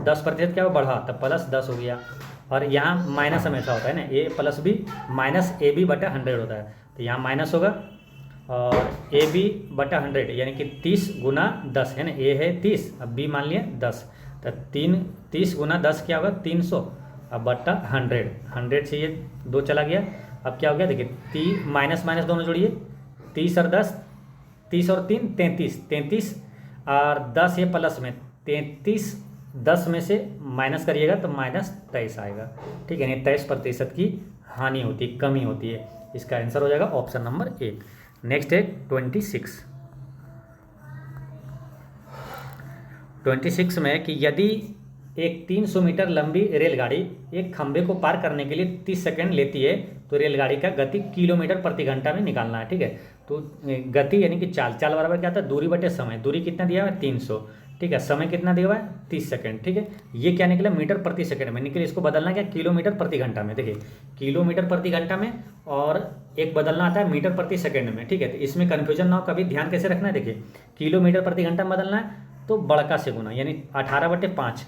10% क्या हो बढ़ा, तब +10 हो गया, और यहाँ माइनस हमेशा होता है ना, A+B - AB/100 होता है, तो यहाँ माइनस होगा, और AB/100 यानी कि 30 गुना 10 है ना, A है 30, अब B मान लिया 10, तो 30 गुना 10 क्या होगा 300, अब बट्टा 100 से ये 2 चला गया। अब क्या हो गया देखिए माइनस माइनस दोनों जोड़िए, 30 और 10, 30 और 3 33 और 10 ये प्लस में 33, 10 में से माइनस करिएगा तो -23 आएगा, ठीक है। यानी 23% की हानि होती है, कमी होती है। इसका आंसर हो जाएगा ऑप्शन नंबर 1। नेक्स्ट है 26 में कि यदि एक 300 मीटर लंबी रेलगाड़ी एक खंभे को पार करने के लिए 30 सेकंड लेती है, तो रेलगाड़ी का गति किलोमीटर प्रति घंटा में निकालना है, ठीक है। तो गति यानी कि चाल बराबर क्या था दूरी बटे समय, दूरी कितना दिया हुआ है 300, ठीक है। समय कितना दिया हुआ है 30 सेकंड, ठीक है। ये क्या निकला मीटर प्रति सेकंड में निकले, इसको बदलना क्या किलोमीटर प्रति घंटा में। देखिए किलोमीटर प्रति घंटा में, और एक बदलना आता है मीटर प्रति सेकंड में, ठीक है। तो इसमें कन्फ्यूजन ना हो, कभी ध्यान कैसे रखना है, देखिए किलोमीटर प्रति घंटा में बदलना है तो बड़का से गुना यानी 18/5,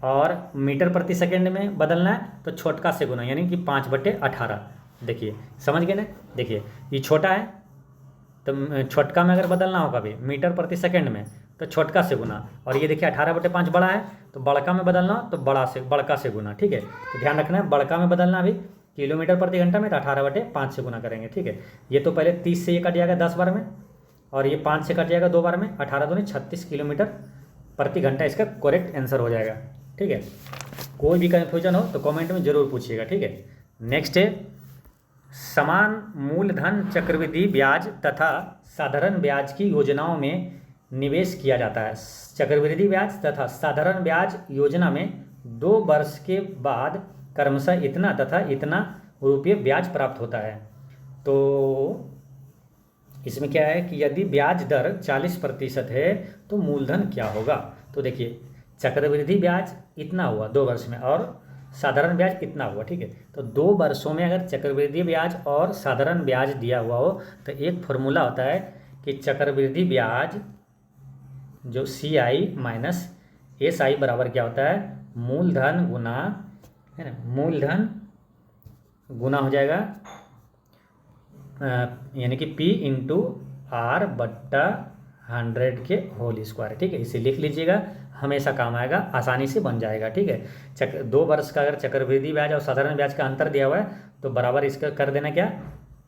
और मीटर प्रति सेकंड में बदलना है तो छोटका से गुना यानी कि 5/18। देखिए समझ गए ना, देखिए ये छोटा है तो छोटका में अगर बदलना हो कभी मीटर प्रति सेकंड में तो छोटका से गुना, और ये देखिए 18/5 बड़ा है तो बड़का में बदलना हो तो बड़का से गुना, ठीक है। तो ध्यान रखना है बड़का में बदलना भी किलोमीटर प्रति घंटा में तो 18/5 से गुना करेंगे, ठीक है। ये तो पहले 30 से ये कट जाएगा 10 बार में, और ये 5 से कट जाएगा 2 बार में, 18 दूनी 36 किलोमीटर प्रति घंटा इसका करेक्ट आंसर हो जाएगा, ठीक है। कोई भी कन्फ्यूजन हो तो कमेंट में जरूर पूछिएगा, ठीक है। नेक्स्ट है समान मूलधन चक्रवृद्धि ब्याज तथा साधारण ब्याज की योजनाओं में निवेश किया जाता है। चक्रवृद्धि ब्याज तथा साधारण ब्याज योजना में 2 वर्ष के बाद क्रमशः इतना तथा इतना रुपये ब्याज प्राप्त होता है। तो इसमें क्या है कि यदि ब्याज दर 40% है तो मूलधन क्या होगा। तो देखिए चक्रवृद्धि ब्याज इतना हुआ 2 वर्ष में, और साधारण ब्याज इतना हुआ, ठीक है। तो 2 वर्षों में अगर चक्रवृद्धि ब्याज और साधारण ब्याज दिया हुआ हो तो एक फॉर्मूला होता है कि चक्रवृद्धि ब्याज जो CI - SI बराबर क्या होता है मूलधन गुना, है ना, मूलधन गुना हो जाएगा यानी कि P × R/100 के होल स्क्वायर, ठीक है। इसे लिख लीजिएगा हमेशा काम आएगा, आसानी से बन जाएगा। ठीक है, 2 वर्ष का अगर चक्रवृद्धि ब्याज और साधारण ब्याज का अंतर दिया हुआ है तो बराबर इसका कर देना क्या,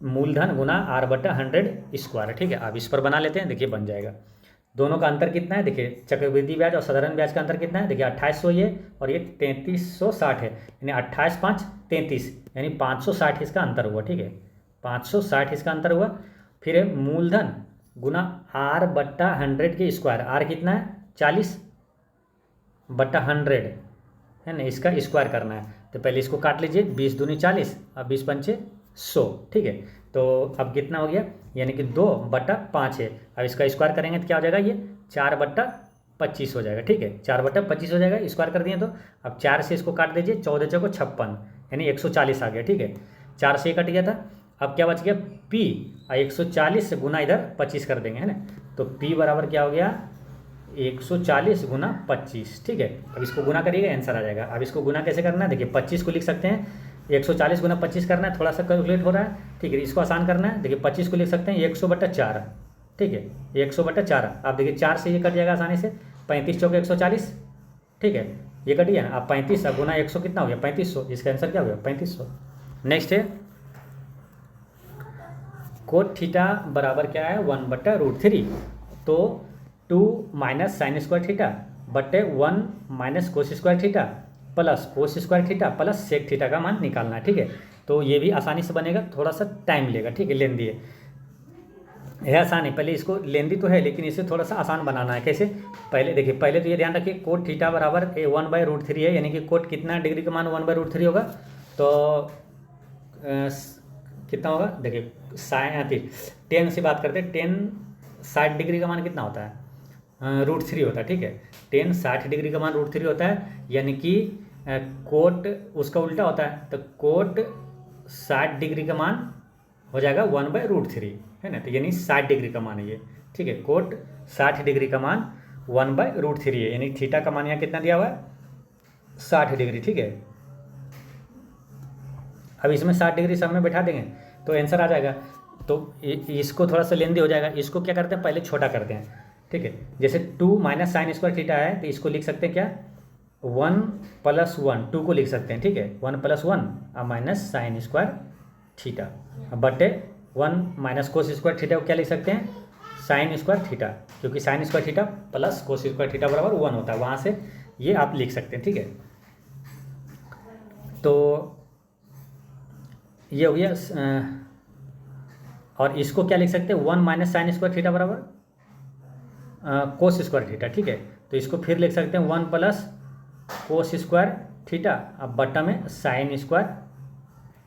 मूलधन गुना R/100 ठीक है। अब इस पर बना लेते हैं, देखिए बन जाएगा। दोनों का अंतर कितना है, देखिए चक्रवृद्धि ब्याज और साधारण ब्याज का अंतर कितना है, देखिए 2800 ये और ये 3360 है, यानी 28 5 33, यानी 560 इसका अंतर हुआ। ठीक है, 560 इसका अंतर हुआ। फिर है मूलधन गुना R/100 के स्क्वायर, R कितना है 40/100 है ना, इसका स्क्वायर करना है। तो पहले इसको काट लीजिए, 20 दूनी 40 और 20 पंचे 100। ठीक है, तो अब कितना हो गया, यानी कि 2/5 है। अब इसका स्क्वायर करेंगे तो क्या हो जाएगा, ये 4/25 हो जाएगा। ठीक है, 4/25 हो जाएगा, स्क्वायर कर दिए तो। अब 4 से इसको काट दीजिए, 14 चौको 56, यानी 140 आ गया। ठीक है, 4 से कट गया था। अब क्या बच गया, P, 140 से गुना इधर 25 कर देंगे, है ना। तो P बराबर क्या हो गया, 140 गुना 25। ठीक है, अब इसको गुना करिएगा, आंसर आ जाएगा। अब इसको गुना कैसे करना है, देखिए 25 को लिख सकते हैं, 140 गुना 25 करना है, थोड़ा सा कैलकुलेट हो रहा है। ठीक है, इसको आसान करना है, देखिए 25 को लिख सकते हैं 100/4। ठीक है, 100/4। अब देखिए 4 से ये कट जाएगा आसानी से, 35 चौके 140। ठीक है, ये कट गया ना। अब 35 अब गुना 100 कितना हो गया, 3500। इसका आंसर क्या हो गया, 3500। नेक्स्ट है कोट थीटा बराबर क्या है, 1/√3। तो 2 माइनस साइन स्क्वायर थीटा बटे 1 minus cos square theta plus cos square theta plus sec theta का मान निकालना है। ठीक है, तो ये भी आसानी से बनेगा, थोड़ा सा टाइम लेगा। ठीक है, लेंदी है, यह आसान है। पहले इसको लेंदी तो है, लेकिन इसे थोड़ा सा आसान बनाना है। कैसे, पहले देखिए, पहले तो ये ध्यान रखिए कोट थीटा बराबर 1/√3 है, यानी कि कोट कितना डिग्री का मान 1/√3 होगा। तो कितना होगा, देखिए साइन 10 से बात करते हैं, 10 60 डिग्री का मान कितना होता है, √3 होता है। ठीक है, 10 60 डिग्री का मान √3 होता है, यानी कि कोट उसका उल्टा होता है। तो कोट 60 डिग्री का मान हो जाएगा 1/√3, है ना। तो यानी 60 डिग्री का मान है ये। ठीक है, कोट 60 डिग्री का मान 1/√3 है, यानी थीटा का मान यहाँ कितना दिया हुआ है, 60 डिग्री। ठीक है, अब इसमें 60 डिग्री सब में बैठा देंगे तो आंसर आ जाएगा। तो इसको थोड़ा सा लेंदी हो जाएगा, इसको क्या करते हैं, पहले छोटा करते हैं। ठीक है, जैसे 2 माइनस साइन स्क्वायर थीटा है, तो इसको लिख सकते हैं क्या, 1 + 1, 2 को लिख सकते हैं। ठीक है, 1 + 1 और माइनस साइन स्क्वायर थीटा बटे 1 माइनस कोस स्क्वायर थीटा को क्या लिख सकते हैं, साइन स्क्वायर थीटा, क्योंकि sine square theta plus cos square theta बराबर 1 होता है, वहाँ से ये आप लिख सकते हैं। ठीक है, तो ये हो गया। और इसको क्या लिख सकते हैं, 1 माइनस साइन स्क्वायर थीटा बराबर कोस स्क्वायर थीटा। ठीक है, तो इसको फिर लिख सकते हैं 1 प्लस कोस स्क्वायर थीटा, अब बटा में साइन स्क्वायर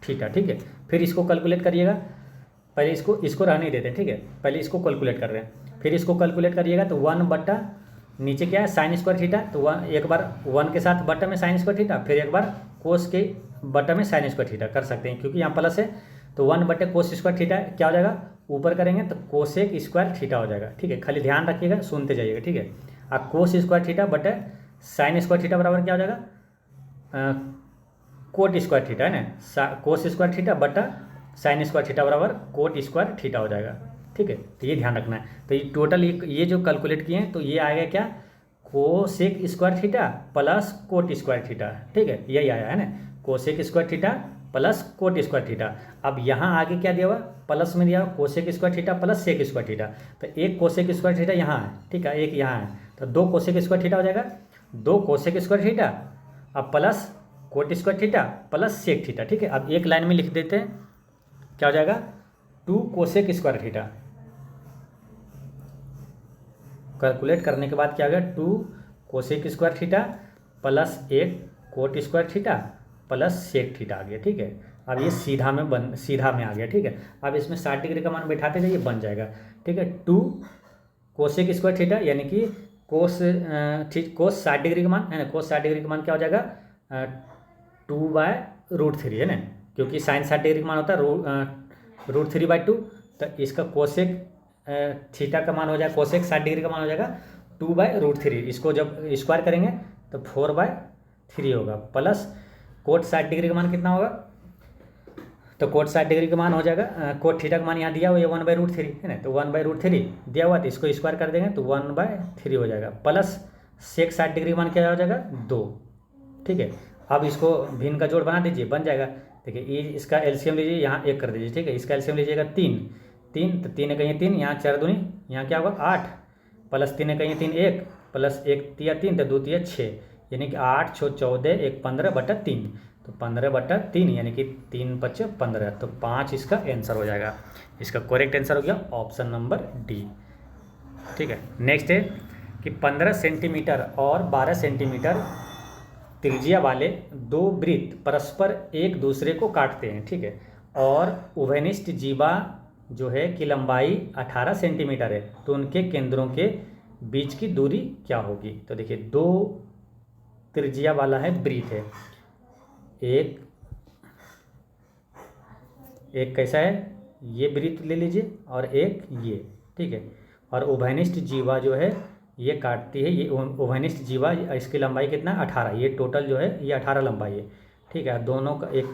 थीटा। ठीक है, फिर इसको कैलकुलेट करिएगा, पहले इसको रहने देते हैं। ठीक है, पहले इसको कैलकुलेट कर रहे हैं, फिर इसको कैलकुलेट करिएगा तो 1 बटा नीचे क्या है साइन स्क्वायर थीटा, तो एक बार 1 के साथ बटा में साइन स्क्वायर थीटा, फिर एक बार कोस के बटा में साइन स्क्वायर थीटा कर सकते हैं, क्योंकि यहाँ प्लस है। तो 1 बटे कोस स्क्वायर थीटा क्या हो जाएगा, ऊपर करेंगे तो कोसेक स्क्वायर थीटा हो जाएगा। ठीक है, खाली ध्यान रखिएगा, सुनते जाइएगा। ठीक है, अब कोस स्क्वायर थीटा बटे साइन स्क्वायर थीटा बराबर क्या हो जाएगा, कोट स्क्वायर थीटा, है ना। कोस स्क्वायर थीटा बटा साइन स्क्वायर थीटा बराबर कोट स्क्वायर थीटा हो जाएगा। ठीक है, तो ये ध्यान रखना है। तो ये टोटल ये जो कैलकुलेट किए हैं तो ये आएगा क्या, cosec square theta plus cot square theta. ठीक है, यही आया है ना, cosec square theta plus cot square theta. अब यहाँ आगे क्या दिया हुआ, प्लस में दिया हुआ cosec square theta plus sec square theta. तो एक कोसेक स्क्वायर थीटा यहाँ है, ठीक है, एक यहाँ है, तो 2 कोसेक स्क्वायर थीटा हो जाएगा, 2 कोसेक स्क्वायर थीटा अब plus cot square theta plus sec theta. ठीक है, अब एक लाइन में लिख देते हैं, क्या हो जाएगा, 2 कोसेक स्क्वायर थीटा। कैलकुलेट करने के बाद क्या हो गया, 2 cosec square theta plus 1 cot square theta plus sec theta आ गया। ठीक है, अब ये सीधा में आ गया। ठीक है, अब इसमें 60 डिग्री का मान बैठाते जाइए, बन जाएगा। ठीक है, 2 कोसेक स्क्वायर थीटा यानी कि कोस 60 डिग्री का मान है ना, कोस 60 डिग्री का मान क्या हो जाएगा, 2/√3 है ना, क्योंकि साइन 60 डिग्री का मान होता है √3/2। तो इसका कोसेक थीटा का मान हो जाएगा, कोसेक 60 डिग्री का मान हो जाएगा 2/√3। इसको जब स्क्वायर करेंगे तो 4/3 होगा, प्लस कोट 60 डिग्री का मान कितना होगा, तो कोट 60 डिग्री का मान हो जाएगा, कोट थीटा का मान यहाँ दिया हुआ है 1/√3 है ना, तो 1/√3 दिया हुआ, तो इसको स्क्वायर कर देंगे तो 1/3 हो जाएगा, प्लस सेक 60 डिग्री मान क्या हो जाएगा 2, ठीक है। अब इसको भिन्न का जोड़ बना दीजिए, बन जाएगा। देखिए ये इसका एलसीएम लीजिए, यहाँ 1 कर दीजिए, ठीक है। इसका एलसीएम लीजिएगा 3, 3 तो 3 कहीं 3, यहाँ 4 दूनी, यहाँ क्या होगा 8, प्लस 3 कहीं 3 1, प्लस 1 तिया 3 तो 2 तिया 6, यानी कि 8 6 14 1 15/3, तो 15/3 यानी कि 3 5 15, तो 5 इसका आंसर हो जाएगा। इसका करेक्ट आंसर हो गया ऑप्शन नंबर डी, ठीक है। नेक्स्ट है कि 15 सेंटीमीटर और 12 सेंटीमीटर त्रिज्या वाले दो वृत्त परस्पर एक दूसरे को काटते हैं, ठीक है, और उभयनिष्ठ जीवा जो है की लंबाई 18 सेंटीमीटर है, तो उनके केंद्रों के बीच की दूरी क्या होगी। तो देखिए दो त्रिज्या वाला है वृत्त है, एक कैसा है, ये वृत्त ले लीजिए और एक ये, ठीक है, और उभयनिष्ठ जीवा जो है ये काटती है, ये उभयनिष्ठ जीवा, इसकी लंबाई कितना 18, ये टोटल जो है ये 18 लंबाई है, ठीक है। दोनों का, एक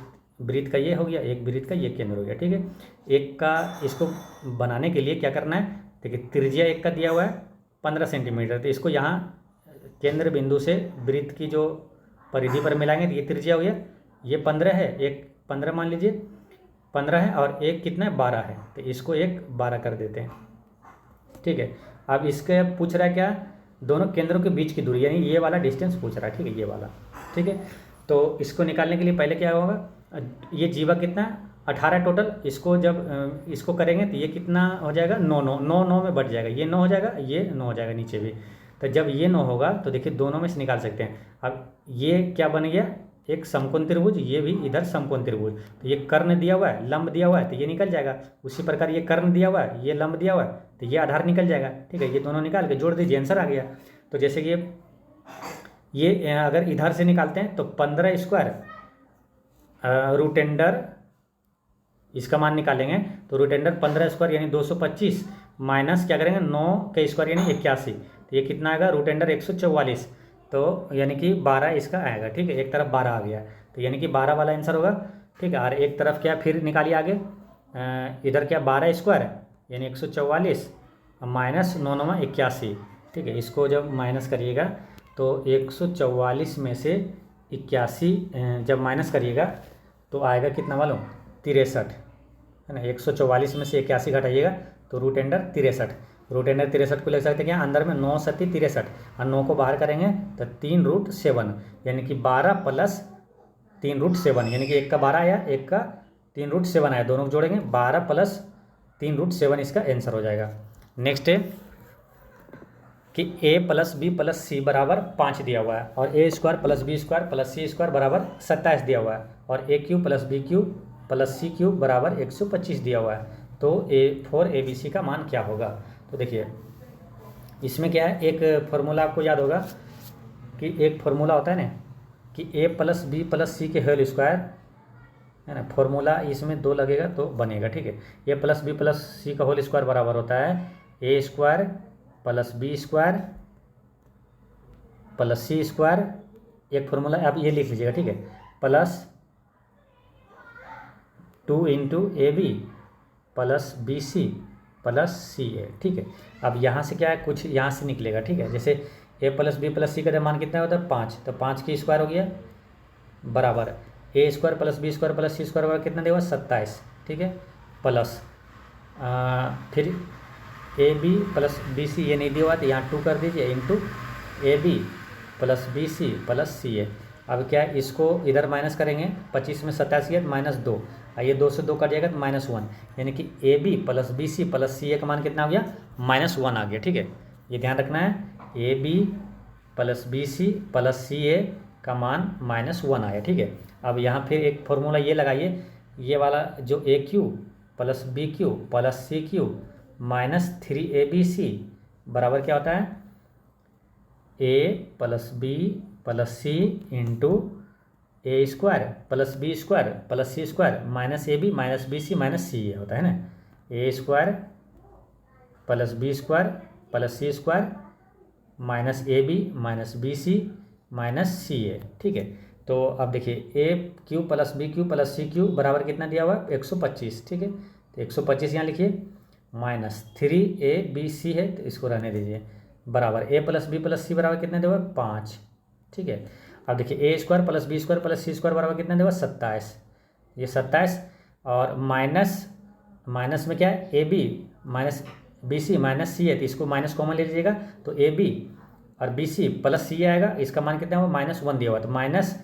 वृत्त का ये हो गया, एक वृत्त का ये केंद्र हो गया, ठीक है। एक का इसको बनाने के लिए क्या करना है, देखिए त्रिज्या एक का दिया हुआ है 15 सेंटीमीटर, तो इसको यहाँ केंद्र बिंदु से वृत्त की जो परिधि पर मिलाएंगे तो ये त्रिज्या हो गया, ये 15 है, एक 15 मान लीजिए 15 है, और एक कितना है 12 है, तो इसको एक 12 कर देते हैं, ठीक है। अब इसके पूछ रहा है क्या, दोनों केंद्रों के बीच की दूरी, यानी ये वाला डिस्टेंस पूछ रहा है, ठीक है, ये वाला, ठीक है। तो इसको निकालने के लिए पहले क्या होगा, ये जीवा कितना 18 टोटल, इसको जब इसको करेंगे तो ये कितना हो जाएगा 9 9 9 9 में बढ़ जाएगा, ये 9 हो जाएगा, ये 9 हो जाएगा नीचे भी, तो जब ये 9 होगा तो देखिए दोनों में से निकाल सकते हैं। अब ये क्या बन गया, एक समकोण त्रिभुज, ये भी इधर समकोण त्रिभुज, तो ये कर्ण दिया हुआ है, लंब दिया हुआ है, तो ये निकल जाएगा। उसी प्रकार ये कर्ण दिया हुआ है, ये लंब दिया हुआ है, तो ये आधार निकल जाएगा, ठीक है। ये दोनों निकाल के जोड़ दीजिए, आंसर आ गया। तो जैसे कि ये अगर इधर से निकालते हैं तो 15 स्क्वायर रूट अंडर, इसका मान निकालेंगे तो रूट अंडर 15 स्क्वायर यानी 225 माइनस क्या करेंगे 9 के स्क्वायर यानी 81, तो ये कितना आएगा रूट अंडर 144, तो यानी कि 12 इसका आएगा, ठीक है। एक तरफ 12 आ गया, तो यानी कि 12 वाला आंसर होगा, ठीक है। और एक तरफ क्या फिर निकालिए आगे, इधर क्या 12 स्क्वायर यानी 144 माइनस 9 9 81, ठीक है। इसको जब माइनस करिएगा तो 144 में से 81 जब माइनस करिएगा तो आएगा कितना मालूम 63, है ना। 144 में से 81 घटाइएगा तो रूट अंडर 63, रूट अंडर 63 को ले सकते हैं क्या, अंदर में 9 7 63, और 9 को बाहर करेंगे तो 3 रूट 7, यानी कि 12 प्लस 3 रूट 7, यानी कि एक का 12 आया, एक का 3 रूट 7 आया, दोनों को जोड़ेंगे 12 प्लस 3 रूट 7 इसका आंसर हो जाएगा। नेक्स्ट है कि a प्लस बी प्लस सी बराबर 5 दिया हुआ है, और a square plus B square plus C square बराबर 27 दिया हुआ है, और a cube plus b cube plus c cube बराबर 125 दिया हुआ है, तो फॉर ए बी सी का मान क्या होगा। तो देखिए इसमें क्या है, एक फार्मूला आपको याद होगा कि एक फार्मूला होता है ना कि a प्लस बी प्लस सी के होल स्क्वायर, है ना, फार्मूला इसमें 2 लगेगा तो बनेगा, ठीक है। a plus B plus C का होल स्क्वायर बराबर होता है a square plus B square plus C square, एक फार्मूला आप ये लिख लीजिएगा, ठीक है, plus 2 into A B plus B C plus C A, ठीक है। अब यहाँ से क्या है, कुछ यहाँ से निकलेगा, ठीक है। जैसे a plus B plus C का मान कितना होता है 5, तो 5 की स्क्वायर हो गया बराबर a square plus B square plus C square बराबर कितना देगा 27, ठीक है, प्लस फिर A B plus B C ये नहीं दिया हुआ तो यहाँ 2 कर दीजिए into A B plus B C plus C A. अब क्या है, इसको इधर माइनस करेंगे, 25 में 27 है -2, ये 2 से 2 कट जाएगा तो -1, यानी कि A B plus B C plus C A का मान कितना हो गया -1 आ गया, ठीक है। ये ध्यान रखना है, A B plus B C plus C A का मान -1 आया, ठीक है। अब यहाँ फिर एक फॉर्मूला ये लगाइए, ये वाला जो A cube plus B cube plus C cube minus 3abc बराबर क्या होता है a plus B plus C into A square plus B square plus C square minus A B minus B C minus C A होता है ना, A square plus B square plus C square minus A B minus B C minus C A, ठीक है। तो अब देखिए A cube plus B cube plus C Q बराबर कितना दिया हुआ 125, ठीक है। तो 125 यहाँ लिखिए, -3abc है तो इसको रहने दीजिए, बराबर ए प्लस बी प्लस सी बराबर कितने देगा 5। ठीक है, अब देखिए A square plus B square plus C square बराबर कितने देगा 27। ये 27 और माइनस माइनस में क्या है A B minus B C minus C है, तो इसको माइनस कॉमन ले लीजिएगा, तो ए बी और बी सी प्लस सी आएगा, इसका मान कितना हुआ -1 दिया हुआ, तो माइनस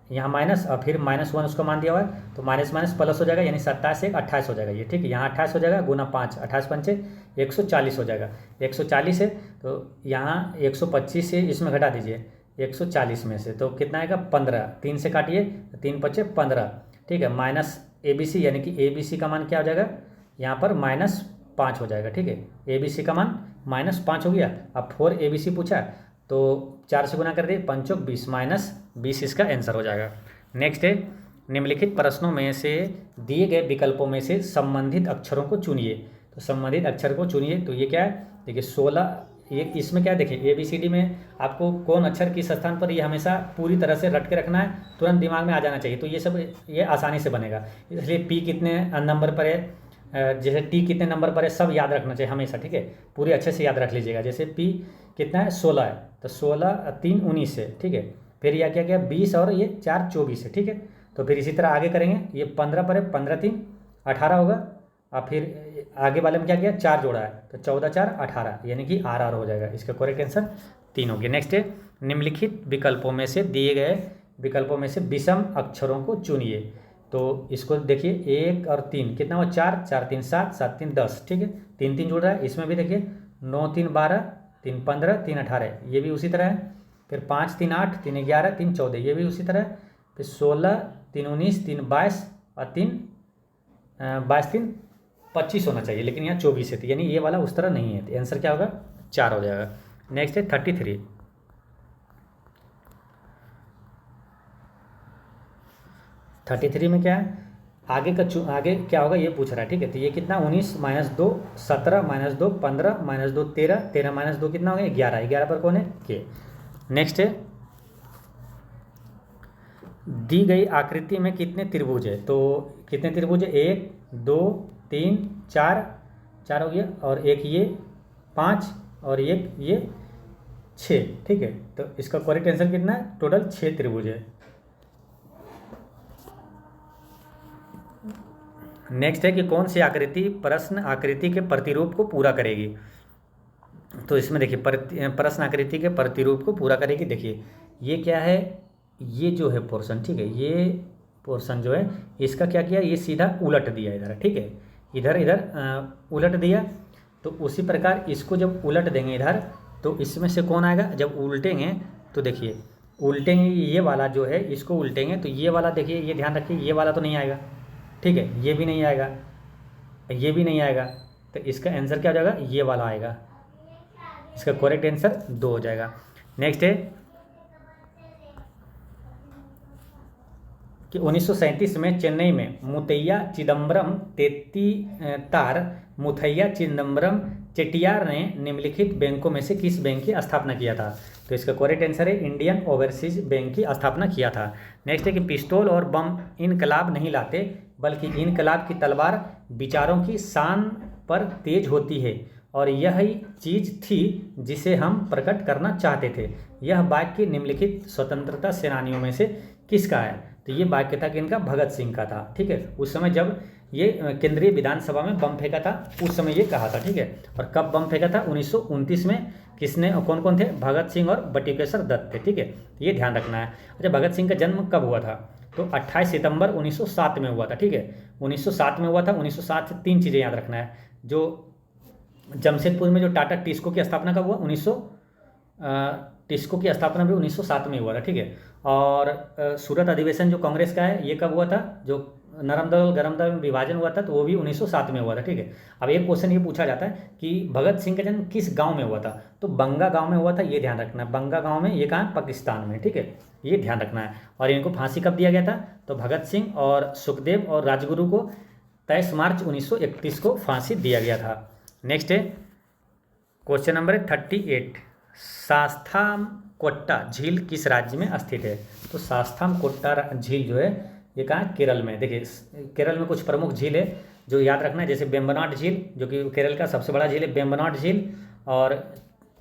यहाँ माइनस और फिर -1 उसका मान दिया हुआ है, तो माइनस माइनस प्लस हो जाएगा, यानी 27 से 28 हो जाएगा ये। ठीक है, यहाँ 28 हो जाएगा, गुना 5 28 पंचे 140 हो जाएगा। 140 है तो यहाँ 125 से इसमें घटा दीजिए 140 में से, तो कितना आएगा 15, 3 से काटिए 3 पचे 15। ठीक है, माइनस ए बी सी, यानी कि ए बी सी का मान क्या हो जाएगा यहाँ पर -5 हो जाएगा। ठीक है, ए बी सी का मान -5 हो गया। अब 4 ए बी सी पूछा तो 4 से गुना कर दिए 5 × 20 -20 इसका आंसर हो जाएगा। नेक्स्ट है, निम्नलिखित प्रश्नों में से दिए गए विकल्पों में से संबंधित अक्षरों को चुनिए। तो संबंधित अक्षर को चुनिए, तो ये क्या है देखिए 16, ये इसमें क्या है देखिए ABCD में आपको कौन अक्षर किस स्थान पर, ये हमेशा पूरी तरह से रट के रखना है, तुरंत दिमाग में आ जाना चाहिए, तो ये सब ये आसानी से बनेगा। इसलिए P कितने नंबर पर है, जैसे T कितने नंबर पर है, सब याद रखना चाहिए हमेशा। ठीक है, पूरे अच्छे से याद रख लीजिएगा। जैसे P कितना है 16 है, तो 16 3 19 है। ठीक है, फिर यह क्या क्या 20 और ये 4 24 है। ठीक है, तो फिर इसी तरह आगे करेंगे, ये 15 पर है, 15 3 18 होगा, और फिर आगे वाले में क्या किया 4 जोड़ा है, तो 14 4 18, यानी कि RR हो जाएगा। इसका करेक्ट आंसर 3 हो गया। नेक्स्ट है, निम्नलिखित विकल्पों में से दिए गए विकल्पों में से विषम अक्षरों को चुनिए। तो इसको देखिए 1 और 3 कितना हुआ 4 4 3 7 7 3 10। ठीक है, 3 3 जुड़ रहा है, इसमें भी देखिए 9 3 12 3 15 3 18, ये भी उसी तरह है। फिर 5 3 8 3 11 3 14, ये भी उसी तरह है। फिर 16 3 19 3 22 और 3 22 3 25 होना चाहिए, लेकिन यहाँ 24 है, तो यानी ये वाला उस तरह नहीं है, तो आंसर क्या होगा 4 हो जाएगा। नेक्स्ट है 33। 33 में क्या है आगे का आगे क्या होगा ये पूछ रहा है। ठीक है, तो ये कितना 19 - 2 17 - 2 15 - 2 13 13 - 2 कितना हो गया 11, 11 पर कौन है के। नेक्स्ट है, दी गई आकृति में कितने त्रिभुज है, तो कितने त्रिभुज है 1 2 3 4 4 हो गया, और एक ये 5 और एक ये 6। ठीक है, तो इसका करेक्ट आंसर कितना है टोटल 6 त्रिभुज है। नेक्स्ट है कि कौन सी आकृति प्रश्न आकृति के प्रतिरूप को पूरा करेगी। तो इसमें देखिए प्रश्न आकृति के प्रतिरूप को पूरा करेगी। देखिए ये क्या है, ये जो है पोर्शन, ठीक है, ये पोर्शन जो है इसका क्या किया, ये सीधा उलट दिया इधर। ठीक है, इधर उलट दिया, तो उसी प्रकार इसको जब उलट देंगे इधर, तो इसमें से कौन आएगा, जब उल्टेंगे तो देखिए उल्टेंगे ये वाला जो है, इसको उल्टेंगे तो ये वाला देखिए, ये ध्यान रखिए ये वाला तो नहीं आएगा। ठीक है, ये भी नहीं आएगा, ये भी नहीं आएगा, तो इसका आंसर क्या हो जाएगा ये वाला आएगा। इसका करेक्ट आंसर 2 हो जाएगा। नेक्स्ट है कि 1937 में चेन्नई में मुथैया चिदम्बरम तेत्तीतार मुथैया चिदम्बरम चेट्टियार ने निम्नलिखित बैंकों में से किस बैंक की स्थापना किया था। तो इसका करेक्ट आंसर है इंडियन ओवरसीज बैंक की स्थापना किया था। नेक्स्ट है कि पिस्तौल और बम इनकलाब नहीं लाते, बल्कि इनकलाब की तलवार विचारों की शान पर तेज होती है, और यही चीज़ थी जिसे हम प्रकट करना चाहते थे। यह वाक्य निम्नलिखित स्वतंत्रता सेनानियों में से किसका है। तो ये वाक्य था कि इनका भगत सिंह का था। ठीक है, उस समय जब ये केंद्रीय विधानसभा में बम फेंका था उस समय ये कहा था। ठीक है, और कब बम फेंका था 1929 में। किसने, कौन कौन थे, भगत सिंह और बटुकेश्वर दत्त थे। ठीक है, ये ध्यान रखना है। अच्छा, भगत सिंह का जन्म कब हुआ था, तो 28 सितंबर 1907 में हुआ था। ठीक है, 1907 में हुआ था। 1907 से 3 चीज़ें याद रखना है। जो जमशेदपुर में जो टाटा टिस्को की स्थापना कब हुआ, टिस्को की स्थापना भी 1907 में हुआ था। ठीक है, और सूरत अधिवेशन जो कांग्रेस का है ये कब हुआ था, जो नरम दल गरम दल में विभाजन हुआ था, तो वो भी 1907 में हुआ था। ठीक है, अब एक क्वेश्चन ये पूछा जाता है कि भगत सिंह का जन्म किस गांव में हुआ था, तो बंगा गांव में हुआ था। ये ध्यान रखना है, बंगा गांव में, ये कहाँ, पाकिस्तान में। ठीक है, ये ध्यान रखना है। और इनको फांसी कब दिया गया था, तो भगत सिंह और सुखदेव और राजगुरु को 23 मार्च 1931 को फांसी दिया गया था। नेक्स्ट है क्वेश्चन नंबर 38, शास्तामकोट्टा झील किस राज्य में स्थित है। तो शास्तामकोट्टा झील जो है ये कहाँ, केरल में। देखिए केरल में कुछ प्रमुख झील है जो याद रखना है, जैसे वेम्बनाड झील जो कि केरल का सबसे बड़ा झील है, वेम्बनाड झील, और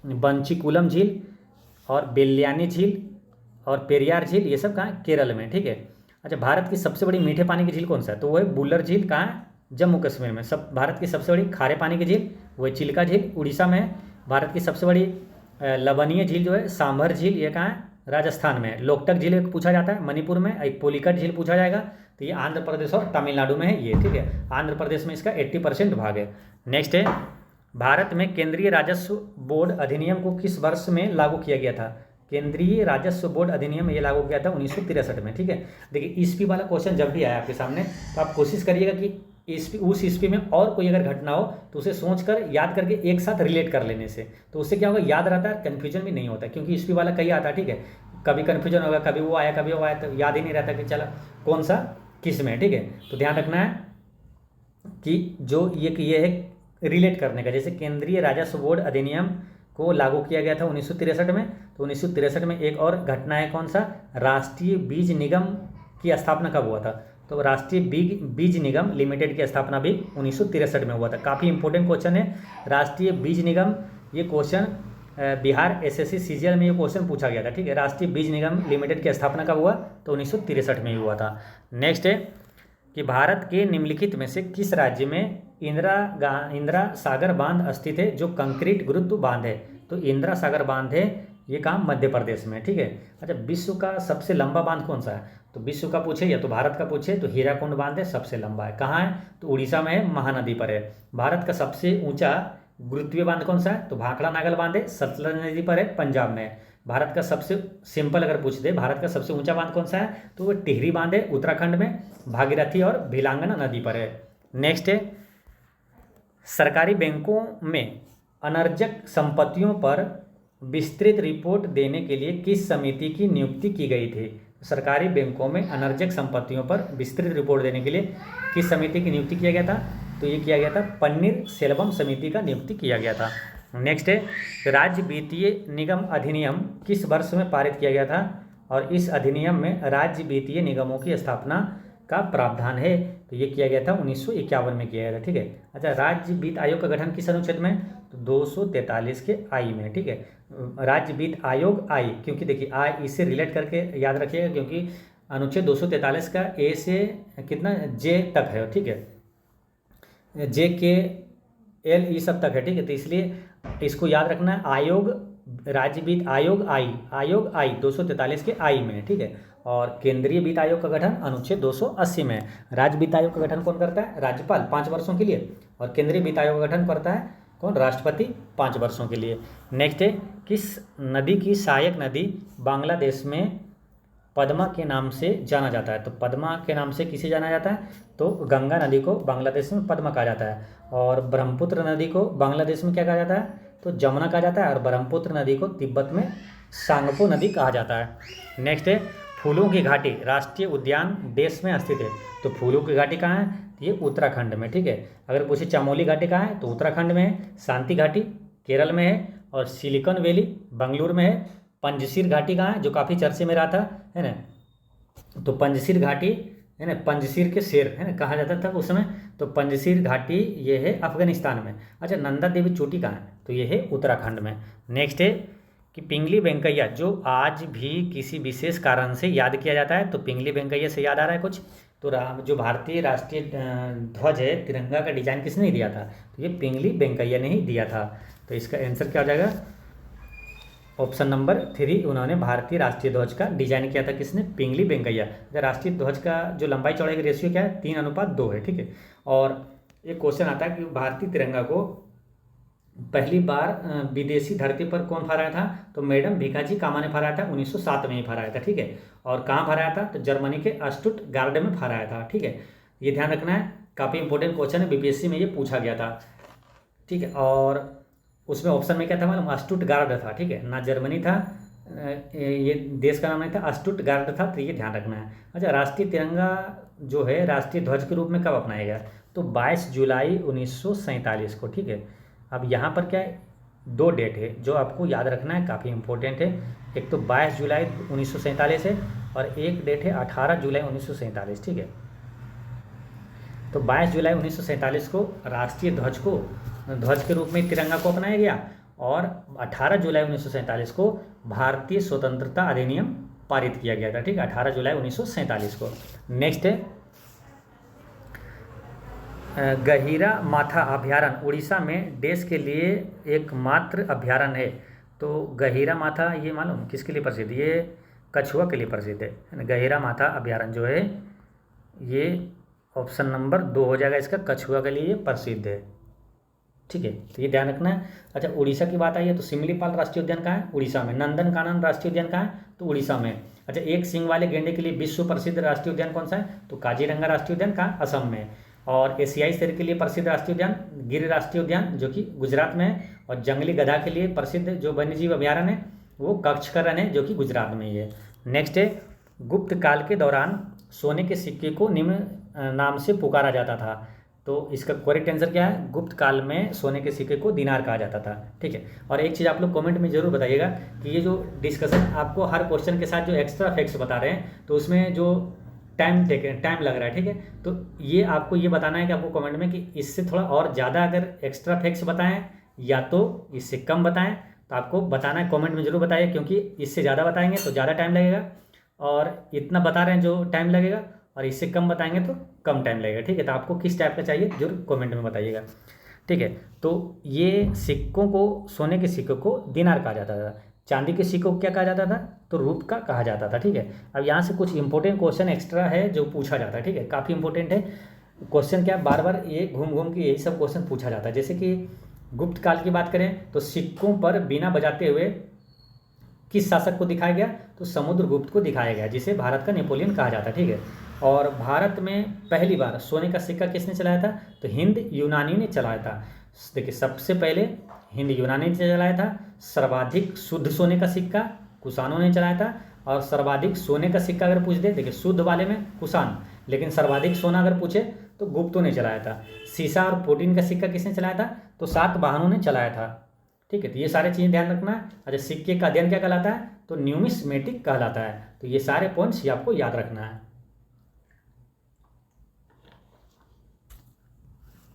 बंचीकुलम झील और बेल्लियानी झील और पेरियार झील, ये सब कहाँ है? केरल में, ठीक है। अच्छा, भारत की सबसे बड़ी मीठे पानी की झील कौन सा है? तो वो है बुल्लर झील, कहाँ है? जम्मू कश्मीर में। सब भारत की सबसे बड़ी खारे पानी की झील वो है चिल्का झील, उड़ीसा में है। भारत की सबसे बड़ी लवणीय झील जो है सांभर झील, ये कहाँ है? राजस्थान में है। लोकटक झील एक पूछा जाता है मणिपुर में, एक पोलिकट झील पूछा जाएगा, तो ये आंध्र प्रदेश और तमिलनाडु में है ये, ठीक है। आंध्र प्रदेश में इसका 80% भाग है। नेक्स्ट है, भारत में केंद्रीय राजस्व बोर्ड अधिनियम को किस वर्ष में लागू किया गया था? केंद्रीय राजस्व बोर्ड अधिनियम ये लागू किया था 1963 में, ठीक है। देखिए ईस्वी वाला क्वेश्चन जब भी आया आपके सामने तो आप कोशिश करिएगा कि ईस्वी, उस ईस्वी में और कोई अगर घटना हो तो उसे सोचकर याद करके एक साथ रिलेट कर लेने से, तो उससे क्या होगा, याद रहता है, कन्फ्यूजन भी नहीं होता। क्योंकि ईस्वी वाला कहीं आता है, ठीक है, कभी कन्फ्यूजन होगा, कभी वो आया कभी वो आया, तो याद ही नहीं रहता कि चला कौन सा किस में, ठीक है। तो ध्यान रखना है कि जो ये है रिलेट करने का। जैसे केंद्रीय राजस्व बोर्ड अधिनियम को लागू किया गया था 1963 में, तो 1963 में एक और घटना है, कौन सा? राष्ट्रीय बीज निगम की स्थापना कब हुआ था? तो राष्ट्रीय बीज निगम लिमिटेड की स्थापना भी 1963 में हुआ था। काफ़ी इंपॉर्टेंट क्वेश्चन है राष्ट्रीय बीज निगम, ये क्वेश्चन बिहार एसएससी सीजीएल में ये क्वेश्चन पूछा गया था, ठीक है। राष्ट्रीय बीज निगम लिमिटेड की स्थापना कब हुआ? तो 1963 में ही हुआ था। नेक्स्ट है कि भारत के निम्नलिखित में से किस राज्य में इंदिरा सागर बांध स्थित है जो कंक्रीट गुरुत्व बांध है? तो इंदिरा सागर बांध है, ये कहाँ? मध्य प्रदेश में, ठीक है। अच्छा, विश्व का सबसे लंबा बांध कौन सा है? तो विश्व का पूछे या तो भारत का पूछे तो हीराकुंड बांध है, सबसे लंबा है। कहाँ है? तो उड़ीसा में है, महानदी पर है। भारत का सबसे ऊंचा गुरुत्वीय बांध कौन सा है? तो भाखड़ा नागल बांध है, सतलज नदी पर है, पंजाब में है। भारत का सबसे सिंपल अगर पूछ दे भारत का सबसे ऊंचा बांध कौन सा है, तो वो टिहरी बांध है, उत्तराखंड में, भागीरथी और भिलांगना नदी पर है। नेक्स्ट है, सरकारी बैंकों में अनर्जक संपत्तियों पर विस्तृत रिपोर्ट देने के लिए किस समिति की नियुक्ति की गई थी? सरकारी बैंकों में अनर्जक संपत्तियों पर विस्तृत रिपोर्ट देने के लिए किस समिति की नियुक्ति किया गया था? तो ये किया गया था पन्नीर सेल्वम समिति का नियुक्ति किया गया था। नेक्स्ट है, राज्य वित्तीय निगम अधिनियम किस वर्ष में पारित किया गया था? और इस अधिनियम में राज्य वित्तीय निगमों की स्थापना का प्रावधान है, तो ये किया गया था 1951 में किया गया था, ठीक है। अच्छा, राज्य वित्त आयोग का गठन किस अनुच्छेद में? तो 243 के आई में, ठीक है। राज्य वित्त आयोग आई, क्योंकि देखिए आई इससे रिलेट करके याद रखिएगा, क्योंकि अनुच्छेद 243 का ए से कितना जे तक है, ठीक है, जे के एल ई सब तक है, ठीक है। तो इसलिए इसको याद रखना है, आयोग, राज्य वित्त आयोग आई 243 के आई में, ठीक है। और केंद्रीय वित्त आयोग का गठन अनुच्छेद 280 में। राज्य वित्त आयोग का गठन कौन करता है? राज्यपाल 5 वर्षों के लिए, और केंद्रीय वित्त आयोग का गठन करता है कौन? राष्ट्रपति 5 वर्षों के लिए। नेक्स्ट है, किस नदी की सहायक नदी बांग्लादेश में पद्मा के नाम से जाना जाता है? तो पद्मा के नाम से किसे जाना जाता है? तो गंगा नदी को बांग्लादेश में पद्मा कहा जाता है, और ब्रह्मपुत्र नदी को बांग्लादेश में क्या कहा जाता है? तो जमुना कहा जाता है, और ब्रह्मपुत्र नदी को तिब्बत में सांगपो नदी कहा जाता है। नेक्स्ट है, फूलों की घाटी राष्ट्रीय उद्यान देश में स्थित है? तो फूलों की घाटी कहाँ है? ये उत्तराखंड में, ठीक है। अगर पूछे चमोली घाटी कहाँ है? तो उत्तराखंड में है। शांति घाटी केरल में है, और सिलिकॉन वैली बंगलुरु में है। पंजशीर घाटी कहाँ है? जो काफ़ी चर्चे में रहा था, है ना, तो पंजशीर घाटी है ना, पंजशीर के शेर है ना कहा जाता था उस समय, तो पंजशीर घाटी ये है अफगानिस्तान में। अच्छा, नंदा देवी चोटी कहाँ है? तो ये है उत्तराखंड में। नेक्स्ट है कि पिंगली वेंकैया जो आज भी किसी विशेष कारण से याद किया जाता है, तो पिंगली वेंकैया से याद आ रहा है कुछ? तो जो भारतीय राष्ट्रीय ध्वज है, तिरंगा का डिजाइन किसने दिया था? तो ये पिंगली वेंकैया ने ही दिया था। तो इसका आंसर क्या हो जाएगा? ऑप्शन नंबर 3, उन्होंने भारतीय राष्ट्रीय ध्वज का डिजाइन किया था, किसने? पिंगली वेंकैया। राष्ट्रीय ध्वज का जो लंबाई चौड़ाई का रेशियो क्या है? 3:2 है, ठीक है। और एक क्वेश्चन आता है कि भारतीय तिरंगा को पहली बार विदेशी धरती पर कौन फहराया था? तो मैडम भीखाजी कामा ने फहराया था, 1907 में ही फहराया था, ठीक है। और कहाँ फहराया था? तो जर्मनी के स्टुटगार्ट में फहराया था, ठीक है। ये ध्यान रखना है, काफ़ी इंपॉर्टेंट क्वेश्चन है, बीपीएससी में ये पूछा गया था, ठीक है। और उसमें ऑप्शन में क्या था मालूम? स्टुटगार्ट था, ठीक है, ना जर्मनी था, ये देश का नाम नहीं था, स्टुटगार्ट था, तो ये ध्यान रखना है। अच्छा, राष्ट्रीय तिरंगा जो है राष्ट्रीय ध्वज के रूप में कब अपनाया गया? तो 22 जुलाई 1947 को, ठीक है। अब यहाँ पर क्या है? 2 डेट है जो आपको याद रखना है, काफ़ी इंपॉर्टेंट है। एक तो 22 जुलाई 1947 है, और एक डेट है 18 जुलाई 1947, ठीक है। तो 22 जुलाई 1947 को राष्ट्रीय ध्वज के रूप में तिरंगा को अपनाया गया, और 18 जुलाई 1947 को भारतीय स्वतंत्रता अधिनियम पारित किया गया था। ठीक है, 18 जुलाई 1947 को। नेक्स्ट है गहिरा माथा अभ्यारण्य उड़ीसा में देश के लिए एकमात्र अभ्यारण्य है। तो गहिरा माथा ये मालूम किसके लिए प्रसिद्ध, ये कछुआ के लिए प्रसिद्ध है। गहिरा माथा अभ्यारण्य जो है ये ऑप्शन नंबर 2 हो जाएगा इसका, कछुआ के लिए प्रसिद्ध है। ठीक है, तो ये ध्यान रखना है। अच्छा, उड़ीसा की बात आई है तो सिमलीपाल राष्ट्रीय उद्यान कहाँ है, उड़ीसा में। नंदनकानन राष्ट्रीय उद्यान कहाँ है, तो उड़ीसा में। अच्छा, एक सींग वाले गेंडे के लिए विश्व प्रसिद्ध राष्ट्रीय उद्यान कौन सा है, तो काजीरंगा राष्ट्रीय उद्यान कहाँ, असम में। और एशियाई शेर के लिए प्रसिद्ध राष्ट्रीय उद्यान गिर राष्ट्रीय उद्यान जो कि गुजरात में है। और जंगली गधा के लिए प्रसिद्ध जो वन्यजीव अभ्यारण्य है वो कच्छकरण है जो कि गुजरात में ही है। नेक्स्ट है गुप्त काल के दौरान सोने के सिक्के को निम्न नाम से पुकारा जाता था। तो इसका करेक्ट आंसर क्या है, गुप्त काल में सोने के सिक्के को दिनार कहा जाता था। ठीक है, और एक चीज़ आप लोग कमेंट में जरूर बताइएगा कि ये जो डिस्कशन आपको हर क्वेश्चन के साथ जो एक्स्ट्रा फैक्ट्स बता रहे हैं तो उसमें जो टाइम लग रहा है। ठीक है, तो ये आपको ये बताना है कि आपको कमेंट में कि इससे थोड़ा और ज़्यादा अगर एक्स्ट्रा फैक्ट्स बताएं या तो इससे कम बताएं, तो आपको बताना है, कमेंट में जरूर बताइए, क्योंकि इससे ज़्यादा बताएंगे तो ज़्यादा टाइम लगेगा और इतना बता रहे हैं जो टाइम लगेगा, और इससे कम बताएंगे तो कम टाइम लगेगा। ठीक है, तो आपको किस टाइप का चाहिए जरूर कमेंट में बताइएगा। ठीक है, तो ये सिक्कों को, सोने के सिक्कों को दिनार कहा जाता था, चांदी के सिक्कों को क्या कहा जाता था, तो रूपका कहा जाता था। ठीक है, अब यहाँ से कुछ इंपॉर्टेंट क्वेश्चन एक्स्ट्रा है जो पूछा जाता है। ठीक है, काफ़ी इंपॉर्टेंट है क्वेश्चन, क्या बार बार ये घूम घूम के यही सब क्वेश्चन पूछा जाता है। जैसे कि गुप्त काल की बात करें तो सिक्कों पर बीना बजाते हुए किस शासक को दिखाया गया, तो समुद्रगुप्त को दिखाया गया, जिसे भारत का नेपोलियन कहा जाता है। ठीक है, और भारत में पहली बार सोने का सिक्का किसने चलाया था, तो हिंद यूनानी ने चलाया था। देखिए, सबसे पहले हिंद यूनानी ने चलाया था। सर्वाधिक शुद्ध सोने का सिक्का कुषाणों ने चलाया था। और सर्वाधिक सोने का सिक्का अगर पूछ दे, देखिए शुद्ध वाले में कुषाण, लेकिन सर्वाधिक सोना अगर पूछे तो गुप्तों ने चलाया था। सीसा और प्रोटीन का सिक्का किसने चलाया था, तो सातवाहनों ने चलाया था। ठीक है, तो ये सारे चीज़ें ध्यान रखना है। अच्छा, सिक्के का अध्ययन क्या कहलाता है, तो न्यूमिस्मेटिक कहलाता है। तो ये सारे पॉइंट्स ये आपको याद रखना है।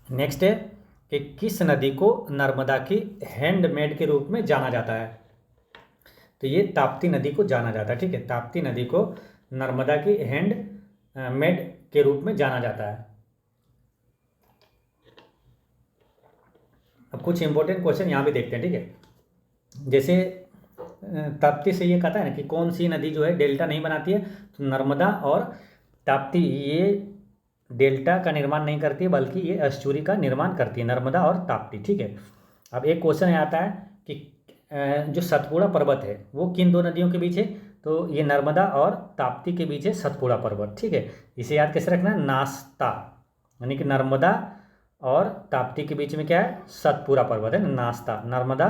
नेक्स्ट है कि किस नदी को नर्मदा की हैंडमेड के रूप में जाना जाता है, तो ये ताप्ती नदी को जाना जाता है। ठीक है, ताप्ती नदी को नर्मदा की हैंडमेड के रूप में जाना जाता है। अब कुछ इंपॉर्टेंट क्वेश्चन यहाँ भी देखते हैं। ठीक है, जैसे ताप्ती से ये कहता है ना कि कौन सी नदी जो है डेल्टा नहीं बनाती है, तो नर्मदा और ताप्ती ये डेल्टा का निर्माण नहीं करती है, बल्कि ये एस्चुरी का निर्माण करती है, नर्मदा और ताप्ती। ठीक है, अब एक क्वेश्चन आता है कि जो सतपुड़ा पर्वत है वो किन दो नदियों के बीच है, तो ये नर्मदा और ताप्ती के बीच है सतपुड़ा पर्वत। ठीक है, इसे याद कैसे रखना है, नास्ता, यानी कि नर्मदा और ताप्ती के बीच में क्या है, सतपुड़ा पर्वत है, नास्ता, नर्मदा,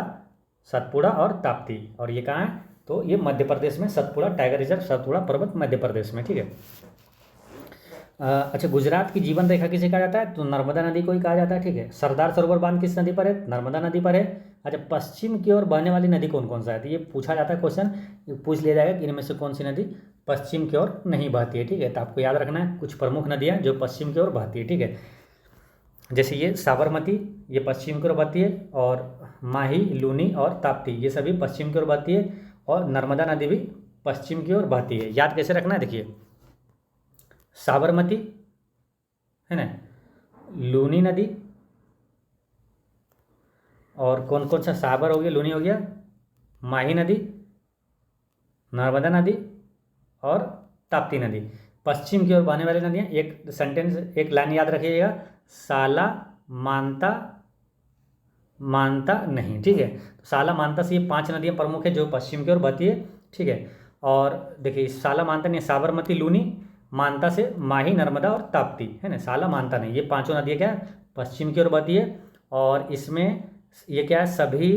सतपुड़ा और ताप्ती। और ये कहाँ है, तो ये मध्य प्रदेश में, सतपुड़ा टाइगर रिजर्व सतपुड़ा पर्वत मध्य प्रदेश में। ठीक है, अच्छा, गुजरात की जीवन रेखा किसे कहा जाता है, तो नर्मदा नदी को ही कहा जाता है। ठीक है, सरदार सरोवर बांध किस नदी पर है, नर्मदा नदी पर है। अच्छा, पश्चिम की ओर बहने वाली नदी कौन कौन सा है, तो ये पूछा जाता है क्वेश्चन, पूछ लिया जाएगा कि इनमें से कौन सी नदी पश्चिम की ओर नहीं बहती है। ठीक है, तो आपको याद रखना है कुछ प्रमुख नदियाँ जो पश्चिम की ओर बहती है। ठीक है, जैसे ये साबरमती, ये पश्चिम की ओर बहती है, और माही, लूनी और ताप्ती ये सभी पश्चिम की ओर बहती है, और नर्मदा नदी भी पश्चिम की ओर बहती है। याद कैसे रखना है, देखिए साबरमती है ना, लूनी नदी, और कौन कौन सा, साबर हो गया, लूनी हो गया, माही नदी, नर्मदा नदी और ताप्ती नदी, पश्चिम की ओर बहने वाली नदियाँ। एक सेंटेंस, एक लाइन याद रखिएगा, साला मानता मानता नहीं। ठीक है, तो साला मानता से ये 5 नदियाँ प्रमुख है जो पश्चिम की ओर बहती है। ठीक है, और देखिए साला मानता नहीं, साबरमती, लूनी, मानता से माही, नर्मदा और ताप्ती है ना, साला मानता नहीं, ये 5 नदियाँ क्या है, पश्चिम की ओर बहती है। और इसमें ये क्या है, सभी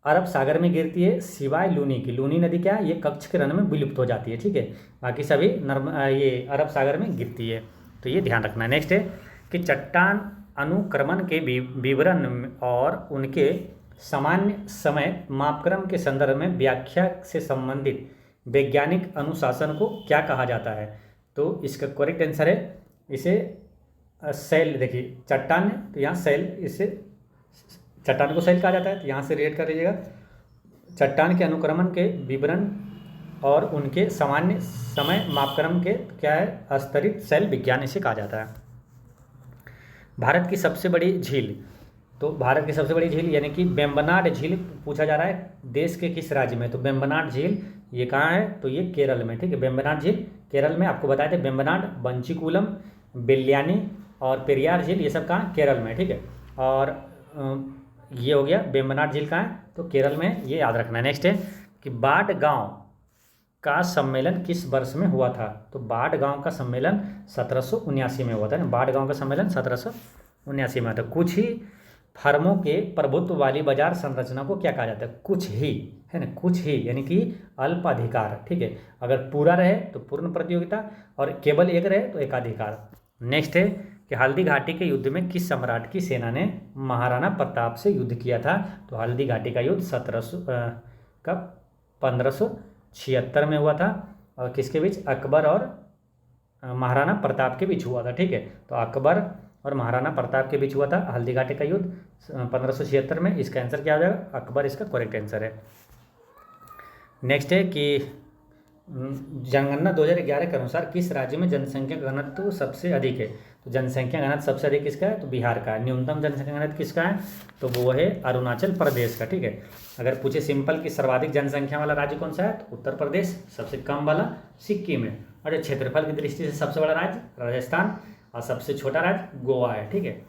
अरब सागर में गिरती है सिवाय लूनी की। लूनी नदी क्या है, ये कच्छकरण में विलुप्त हो जाती है। ठीक है, बाकी सभी ये अरब सागर में गिरती है, तो ये ध्यान रखना है। नेक्स्ट है कि चट्टान अनुक्रमण के विवरण और उनके सामान्य समय मापक्रम के संदर्भ में व्याख्या से संबंधित वैज्ञानिक अनुशासन को क्या कहा जाता है, तो इसका करेक्ट आंसर है, इसे सेल, देखिए चट्टान है तो यहाँ सेल, इसे चट्टान को सैल कहा जाता है, तो यहाँ से रिलेट कर लीजिएगा। चट्टान के अनुक्रमण के विवरण और उनके सामान्य समय मापक्रम के क्या है, स्तरित शैल विज्ञान इसे कहा जाता है। भारत की सबसे बड़ी झील, तो भारत की सबसे बड़ी झील यानी कि वेम्बनाड झील पूछा जा रहा है देश के किस राज्य में, तो वेम्बनाड झील ये कहाँ है, तो ये केरल में, ठीक है। वेम्बनाड झील केरल में, आपको बताए थे वेम्बनाड, बंचीकुलम, बेल्यानी और पेरियार झील ये सब कहाँ, केरल में, ठीक है। और ये हो गया वेम्बनाड झील कहाँ है, तो केरल में, ये याद रखना है। नेक्स्ट है कि बाढ़ गांव का सम्मेलन किस वर्ष में हुआ था, तो बाढ़ गांव का सम्मेलन 1779 में हुआ था ना, बाढ़ गांव का सम्मेलन 1779 में हुआ था। कुछ ही फर्मों के प्रभुत्व वाली बाजार संरचना को क्या कहा जाता है, कुछ ही, है ना, कुछ ही यानी कि अल्प अधिकार, ठीक है। अगर पूरा रहे तो पूर्ण प्रतियोगिता और केवल एक रहे तो एकाधिकार। नेक्स्ट है कि हल्दी घाटी के युद्ध में किस सम्राट की सेना ने महाराणा प्रताप से युद्ध किया था, तो हल्दी घाटी का युद्ध 1576 में हुआ था और किसके बीच, अकबर और महाराणा प्रताप के बीच हुआ था, ठीक है। तो अकबर और महाराणा प्रताप के बीच हुआ था हल्दी घाटी का युद्ध 1576 में। इसका आंसर क्या हो जाएगा, अकबर इसका करेक्ट आंसर है। नेक्स्ट है कि जनगणना 2011 के अनुसार किस राज्य में जनसंख्या घनत्व सबसे अधिक है, तो जनसंख्या घनत्व सबसे अधिक किसका है, तो बिहार का है। न्यूनतम जनसंख्या घनत्व किसका है, तो वो है अरुणाचल प्रदेश का, ठीक है। अगर पूछे सिंपल कि सर्वाधिक जनसंख्या वाला राज्य कौन सा है, तो उत्तर प्रदेश, सबसे कम वाला सिक्किम है, और क्षेत्रफल की दृष्टि से सबसे बड़ा राज्य राजस्थान और सबसे छोटा राज्य गोवा है, ठीक है।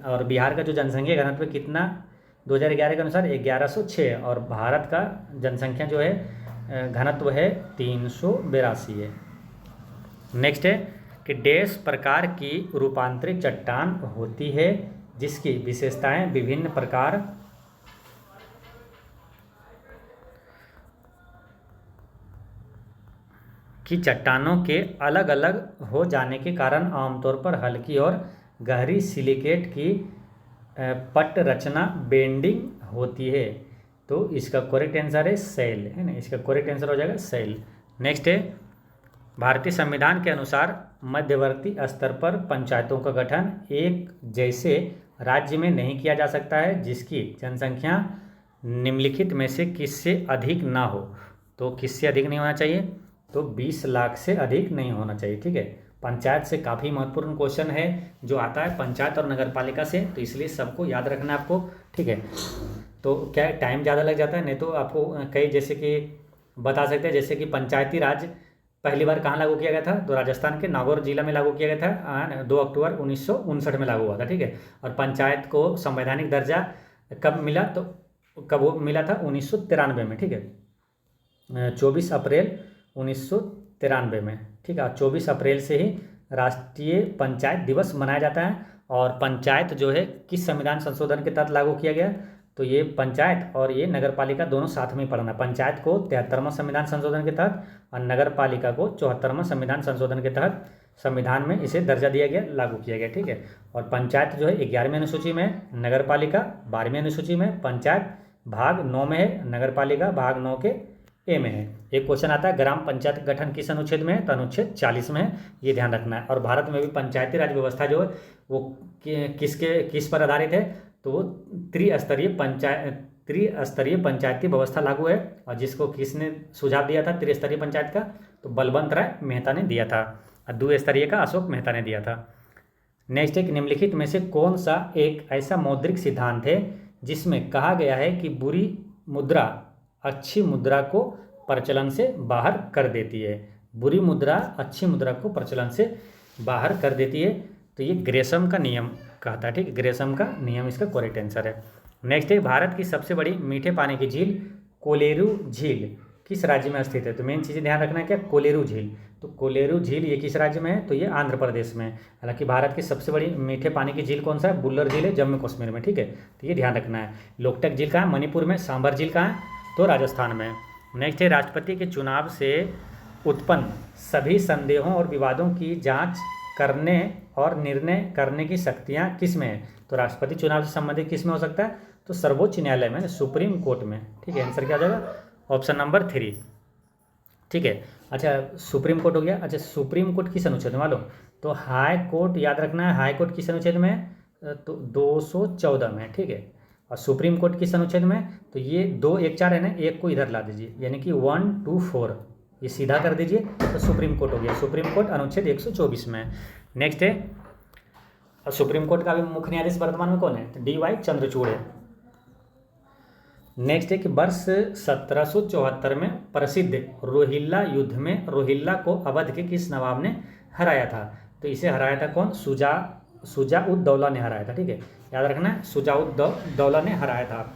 और बिहार का जो जनसंख्या घनत्व कितना 2011 के अनुसार 1106 और भारत का जनसंख्या जो है घनत्व है 382 है। नेक्स्ट है कि डैश प्रकार की रूपांतरित चट्टान होती है जिसकी विशेषताएं विभिन्न प्रकार की चट्टानों के अलग अलग हो जाने के कारण आमतौर पर हल्की और गहरी सिलिकेट की पट्ट रचना बेंडिंग होती है, तो इसका करेक्ट आंसर है सेल, है ना, इसका करेक्ट आंसर हो जाएगा सेल। नेक्स्ट है भारतीय संविधान के अनुसार मध्यवर्ती स्तर पर पंचायतों का गठन एक जैसे राज्य में नहीं किया जा सकता है जिसकी जनसंख्या निम्नलिखित में से किससे अधिक ना हो, तो किससे अधिक नहीं होना चाहिए, तो 20 लाख से अधिक नहीं होना चाहिए, ठीक है। पंचायत से काफ़ी महत्वपूर्ण क्वेश्चन है जो आता है पंचायत और नगर पालिका से, तो इसलिए सबको याद रखना है आपको, ठीक है। तो क्या टाइम ज़्यादा लग जाता है, नहीं तो आपको कई जैसे कि बता सकते हैं, जैसे कि पंचायती राज पहली बार कहाँ लागू किया गया था, तो राजस्थान के नागौर जिला में लागू किया गया था 2 अक्टूबर 1959 में लागू हुआ था, ठीक है। और पंचायत को संवैधानिक दर्जा कब मिला, तो कब वो मिला था 1993 में, ठीक है, 24 अप्रैल 1993 में, ठीक है। 24 अप्रैल से ही राष्ट्रीय पंचायत दिवस मनाया जाता है। और पंचायत जो है किस संविधान संशोधन के तहत लागू किया गया, तो ये पंचायत और ये नगर पालिका दोनों साथ में पढ़ना, पंचायत को 73वां संविधान संशोधन के तहत और नगर पालिका को 74वां संविधान संशोधन के तहत संविधान में इसे दर्जा दिया गया, लागू किया गया, ठीक है। और पंचायत जो है 11वीं अनुसूची में, नगर पालिका 12वीं अनुसूची में, पंचायत भाग 9 में है, नगर पालिका भाग 9 के ए में है। एक क्वेश्चन आता है ग्राम पंचायत गठन किस अनुच्छेद में है, तो अनुच्छेद 40 में है, ये ध्यान रखना है। और भारत में भी पंचायती राज व्यवस्था जो है वो किस पर आधारित है, तो वो त्रिस्तरीय पंचायती व्यवस्था लागू है। और जिसको किसने सुझाव दिया था त्रिस्तरीय पंचायत का, तो बलवंत राय मेहता ने दिया था, और द्विस्तरीय का अशोक मेहता ने दिया था। नेक्स्ट एक निम्नलिखित में से कौन सा एक ऐसा मौद्रिक सिद्धांत है जिसमें कहा गया है कि बुरी मुद्रा अच्छी मुद्रा को प्रचलन से बाहर कर देती है, बुरी मुद्रा अच्छी मुद्रा को प्रचलन से बाहर कर देती है, तो ये ग्रेसम का नियम कहता है, ठीक, ग्रेसम का नियम इसका करेक्ट आंसर है। नेक्स्ट है भारत की सबसे बड़ी मीठे पानी की झील कोलेरू झील किस राज्य में स्थित है, तो मेन चीज़ें ध्यान रखना है क्या, कोलेरू झील, तो कोलेरू झील ये किस राज्य में है, तो ये आंध्र प्रदेश में। हालांकि भारत की सबसे बड़ी मीठे पानी की झील कौन सा है, बुल्लर झील है, जम्मू कश्मीर में, ठीक है, तो ये ध्यान रखना है। लोकटक झील कहाँ है, मणिपुर में। सांभर झील कहाँ है, तो राजस्थान में। नेक्स्ट है राष्ट्रपति के चुनाव से उत्पन्न सभी संदेहों और विवादों की जांच करने और निर्णय करने की शक्तियां किस में है, तो राष्ट्रपति चुनाव से संबंधित किस में हो सकता है, तो सर्वोच्च न्यायालय में, सुप्रीम कोर्ट में, ठीक है। आंसर क्या हो जाएगा, ऑप्शन नंबर 3, ठीक है। अच्छा सुप्रीम कोर्ट हो गया। अच्छा सुप्रीम कोर्ट किस अनुच्छेद में मालूम, तो हाई कोर्ट याद रखना है, हाई कोर्ट किस अनुच्छेद में है, तो 214 में, ठीक है। और सुप्रीम कोर्ट किस अनुच्छेद में, तो ये 2 1 4 है ना, एक को इधर ला दीजिए, यानी कि 1 2 4 ये सीधा कर दीजिए तो सुप्रीम कोर्ट हो गया। सुप्रीम कोर्ट अनुच्छेद 124 में। नेक्स्ट है, अब सुप्रीम कोर्ट का भी मुख्य न्यायाधीश वर्तमान में कौन है, तो DY चंद्रचूड़ है। नेक्स्ट है कि वर्ष 1774 में प्रसिद्ध रोहिल्ला युद्ध में रोहिल्ला को अवध के किस नवाब ने हराया था, तो इसे हराया था कौन, शुजा-उद-दौला ने हराया था। ठीक है, याद रखना है, शुजा-उद-दौला ने हराया था।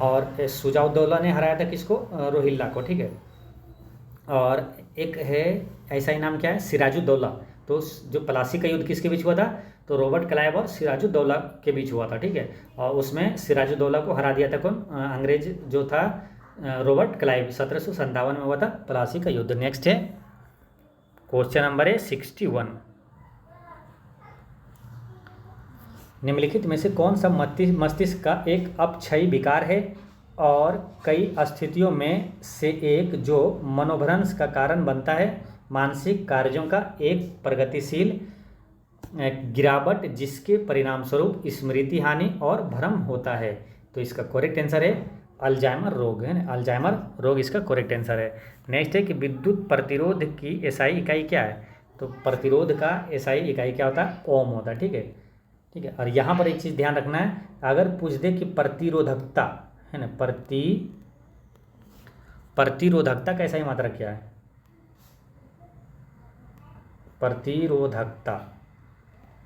और शुजा-उद-दौला ने हराया था किसको, रोहिल्ला को। ठीक है, और एक है ऐसा ही नाम क्या है, सिराजुद्दौला। तो जो प्लासी का युद्ध किसके बीच हुआ था, तो रॉबर्ट क्लाइव और सिराजुद्दौला के बीच हुआ था। ठीक है, और उसमें सिराजुद्दौला को हरा दिया था कौन, अंग्रेज जो था रॉबर्ट क्लाइव। 1757 में हुआ था प्लासी का युद्ध। नेक्स्ट है क्वेश्चन नंबर है 61, निम्नलिखित में से कौन सा मस्तिष्क का एक अपक्षयी विकार है और कई स्थितियों में से एक जो मनोभ्रंश का कारण बनता है, मानसिक कार्यों का एक प्रगतिशील गिरावट जिसके परिणाम स्वरूप स्मृति हानि और भ्रम होता है। तो इसका करेक्ट आंसर है अल्जाइमर रोग, है ना, अल्जाइमर रोग इसका करेक्ट आंसर है। नेक्स्ट है कि विद्युत प्रतिरोध की एसआई इकाई क्या है, तो प्रतिरोध का एसआई इकाई क्या होता है, ओम होता है। ठीक है, ठीक है, और यहाँ पर एक चीज़ ध्यान रखना है, अगर पूछ दे कि प्रतिरोधकता है ना, प्रतिरोधकता का एसआई मात्रा क्या है, प्रतिरोधकता।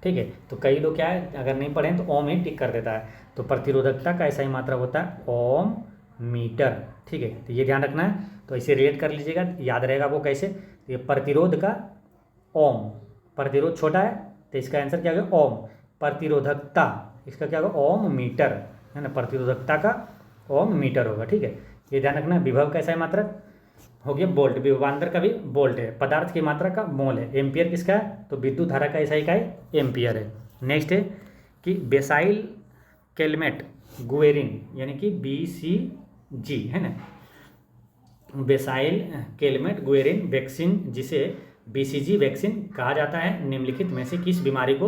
ठीक है, तो कई लोग क्या है, अगर नहीं पढ़ें तो ओम ही टिक कर देता है। तो प्रतिरोधकता का ऐसा ही मात्रा होता है ओम मीटर। ठीक है, तो ये ध्यान रखना है, तो इसे रेट कर लीजिएगा, याद रहेगा वो कैसे। तो ये प्रतिरोध का ओम, प्रतिरोध छोटा है तो इसका आंसर क्या होगा, ओम। प्रतिरोधकता इसका क्या होगा, ओम मीटर, है ना, प्रतिरोधकता का ओम मीटर होगा। ठीक है, ये ध्यान रखना। विभव का ऐसा ही मात्रा हो गया वोल्ट, विभवांतर का भी वोल्ट है। पदार्थ की मात्रा का मोल है। एम्पियर किसका है, तो विद्युत धारा का ऐसा इकाई एम्पियर है। नेक्स्ट है कि बेसाइल केलमेट गुएरिन यानी कि BCG, है ना, बेसाइल केलमेट गुएरिन वैक्सीन जिसे BCG वैक्सीन कहा जाता है, निम्नलिखित में से किस बीमारी को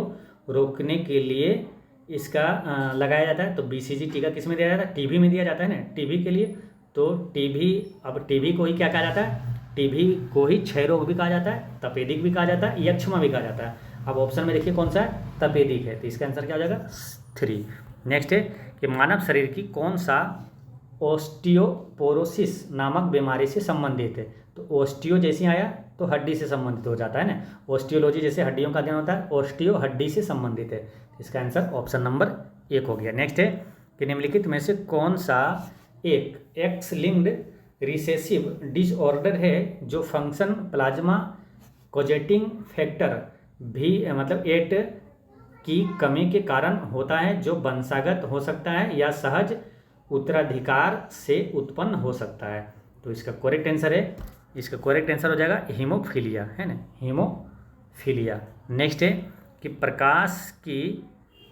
रोकने के लिए इसका लगाया जाता है। तो BCG टीका किस में दिया जाता है, टीबी में दिया जाता है ना, टीबी के लिए। तो टीबी, अब टीबी को ही क्या कहा जाता है, टीबी को ही क्षय रोग भी कहा जाता है, तपेदिक भी कहा जाता है, यक्षमा भी कहा जाता है। अब ऑप्शन में देखिए कौन सा है, तपेदिक है, तो इसका आंसर क्या हो जाएगा 3। नेक्स्ट है कि मानव शरीर की कौन सा ओस्टियोपोरोसिस नामक बीमारी से संबंधित है। तो ओस्टियो जैसे आया तो हड्डी से संबंधित हो जाता है ना, ओस्टियोलॉजी जैसे हड्डियों का अध्ययन होता है, ओस्टियो हड्डी से संबंधित है। इसका आंसर ऑप्शन नंबर 1 हो गया। नेक्स्ट है कि निम्नलिखित में से कौन सा एक एक्स लिंक्ड रिसेसिव डिसऑर्डर है जो फंक्शन प्लाज्मा कोजेटिंग फैक्टर भी मतलब 8 की कमी के कारण होता है, जो वंशागत हो सकता है या सहज उत्तराधिकार से उत्पन्न हो सकता है। तो इसका करेक्ट आंसर है, इसका करेक्ट आंसर हो जाएगा हीमोफीलिया, है ना, हीमोफीलिया। नेक्स्ट है कि प्रकाश की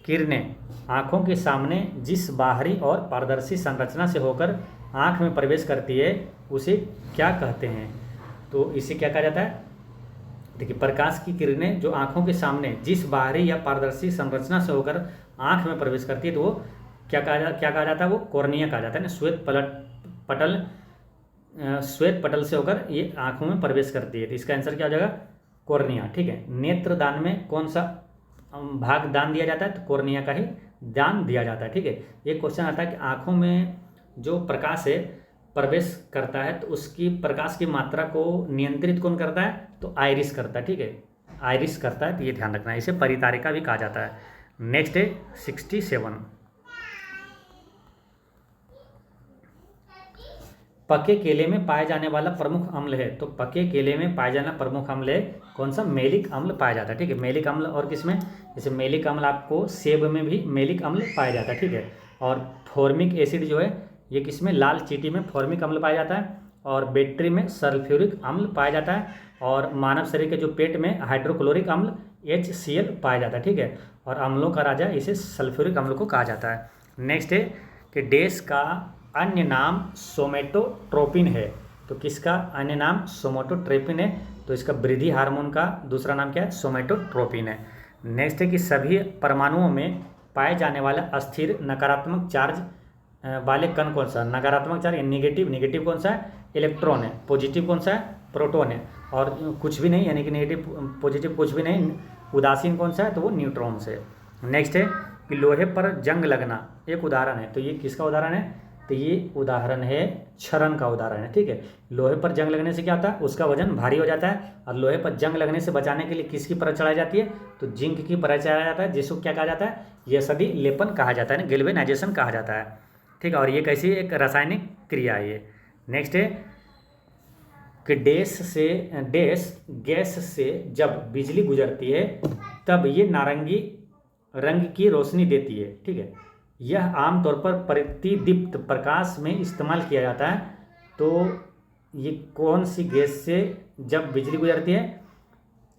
किरणें आँखों के सामने जिस बाहरी और पारदर्शी संरचना से होकर आँख में प्रवेश करती है उसे क्या कहते हैं। तो इसे क्या कहा जाता है, देखिए प्रकाश की किरणें जो आँखों के सामने जिस बाहरी या पारदर्शी संरचना से होकर आँख में प्रवेश करती है तो वो क्या कहा जाता है, वो कॉर्निया कहा जाता है ना। श्वेत पटल से होकर ये आँखों में प्रवेश करती है, तो इसका आंसर क्या हो जाएगा, कॉर्निया। ठीक है, नेत्रदान में कौन सा भाग दान दिया जाता है, तो कॉर्निया का ही दान दिया जाता है। ठीक है, एक क्वेश्चन आता है कि आँखों में जो प्रकाश है प्रवेश करता है तो उसकी प्रकाश की मात्रा को नियंत्रित कौन करता है, तो आइरिस करता है। ठीक है, आइरिस करता है, तो ये ध्यान रखना है, इसे परितारिका भी कहा जाता है। नेक्स्ट है 67, पके केले में पाए जाने वाला प्रमुख अम्ल है। तो पके केले में पाए जाना प्रमुख अम्ल है कौन सा, मेलिक अम्ल पाया जाता है। ठीक है, मेलिक अम्ल और किसमें, जैसे मेलिक अम्ल आपको सेब में भी मेलिक अम्ल पाया जाता है। ठीक है, और फॉर्मिक एसिड जो है ये किसमें, लाल चींटी में फॉर्मिक अम्ल पाया जाता है, और बैटरी में सल्फ्यूरिक अम्ल पाया जाता है, और मानव शरीर के जो पेट में हाइड्रोक्लोरिक अम्ल HCl पाया जाता है। ठीक है, और अम्लों का राजा इसे सल्फ्यूरिक अम्ल को कहा जाता है। नेक्स्ट है कि डैश का अन्य नाम सोमेटोट्रोपिन है। तो किसका अन्य नाम सोमेटोट्रोपिन है, तो इसका वृद्धि हार्मोन का दूसरा नाम क्या है, सोमेटोट्रोपिन है। नेक्स्ट है कि सभी परमाणुओं में पाए जाने वाला अस्थिर नकारात्मक चार्ज वाले कण कौन सा? नकारात्मक चार्ज नेगेटिव, नेगेटिव कौन सा है? इलेक्ट्रॉन है। पॉजिटिव कौन सा है? प्रोटॉन है। और कुछ भी नहीं, यानी कि नेगेटिव पॉजिटिव कुछ भी नहीं, उदासीन कौन सा है? तो वो न्यूट्रॉन से। नेक्स्ट है कि लोहे पर जंग लगना एक उदाहरण है, तो ये किसका उदाहरण है? तो ये उदाहरण है क्षरण का उदाहरण है, ठीक है। लोहे पर जंग लगने से क्या होता है? उसका वजन भारी हो जाता है, और लोहे पर जंग लगने से बचाने के लिए किसकी परत चढ़ाई जाती है? तो जिंक की परत चढ़ाया जाता है, जिसको क्या कहा जाता है? यसदी लेपन कहा जाता है, गैल्वेनाइजेशन कहा जाता है, ठीक है। और ये कैसी एक रासायनिक क्रिया है ये। नेक्स्ट है कि डैश गैस से जब बिजली गुजरती है तब ये नारंगी रंग की रोशनी देती है, ठीक है। यह आमतौर पर प्रतिदीप्त प्रकाश में इस्तेमाल किया जाता है। तो ये कौन सी गैस से जब बिजली गुजरती है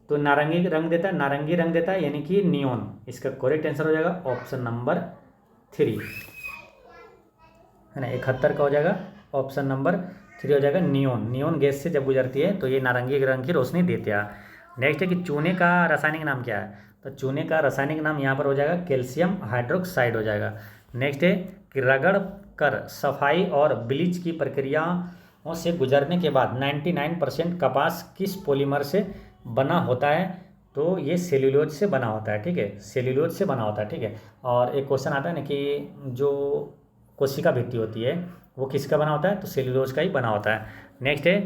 तो नारंगी रंग देता है? नारंगी रंग देता है, यानी कि नियोन। इसका करेक्ट आंसर हो जाएगा ऑप्शन नंबर 3, है ना। 71 का हो जाएगा ऑप्शन नंबर 3 हो जाएगा नियोन। नियोन गैस से जब गुजरती है तो ये नारंगी रंग की रोशनी देते हैं। नेक्स्ट है कि चूने का रासायनिक नाम क्या है? तो चूने का रासायनिक नाम यहाँ पर हो जाएगा कैल्शियम हाइड्रोक्साइड हो जाएगा। नेक्स्ट है कि रगड़ कर सफाई और ब्लीच की प्रक्रियाओं से गुजरने के बाद 99% कपास किस पॉलीमर से बना होता है? तो ये सेल्यूलोज से बना होता है, ठीक है। सेल्यूलोज से बना होता है, ठीक है। और एक क्वेश्चन आता है ना कि जो कोशिका भित्ति होती है वो किसका बना होता है? तो सेल्यूलोज का ही बना होता है। नेक्स्ट है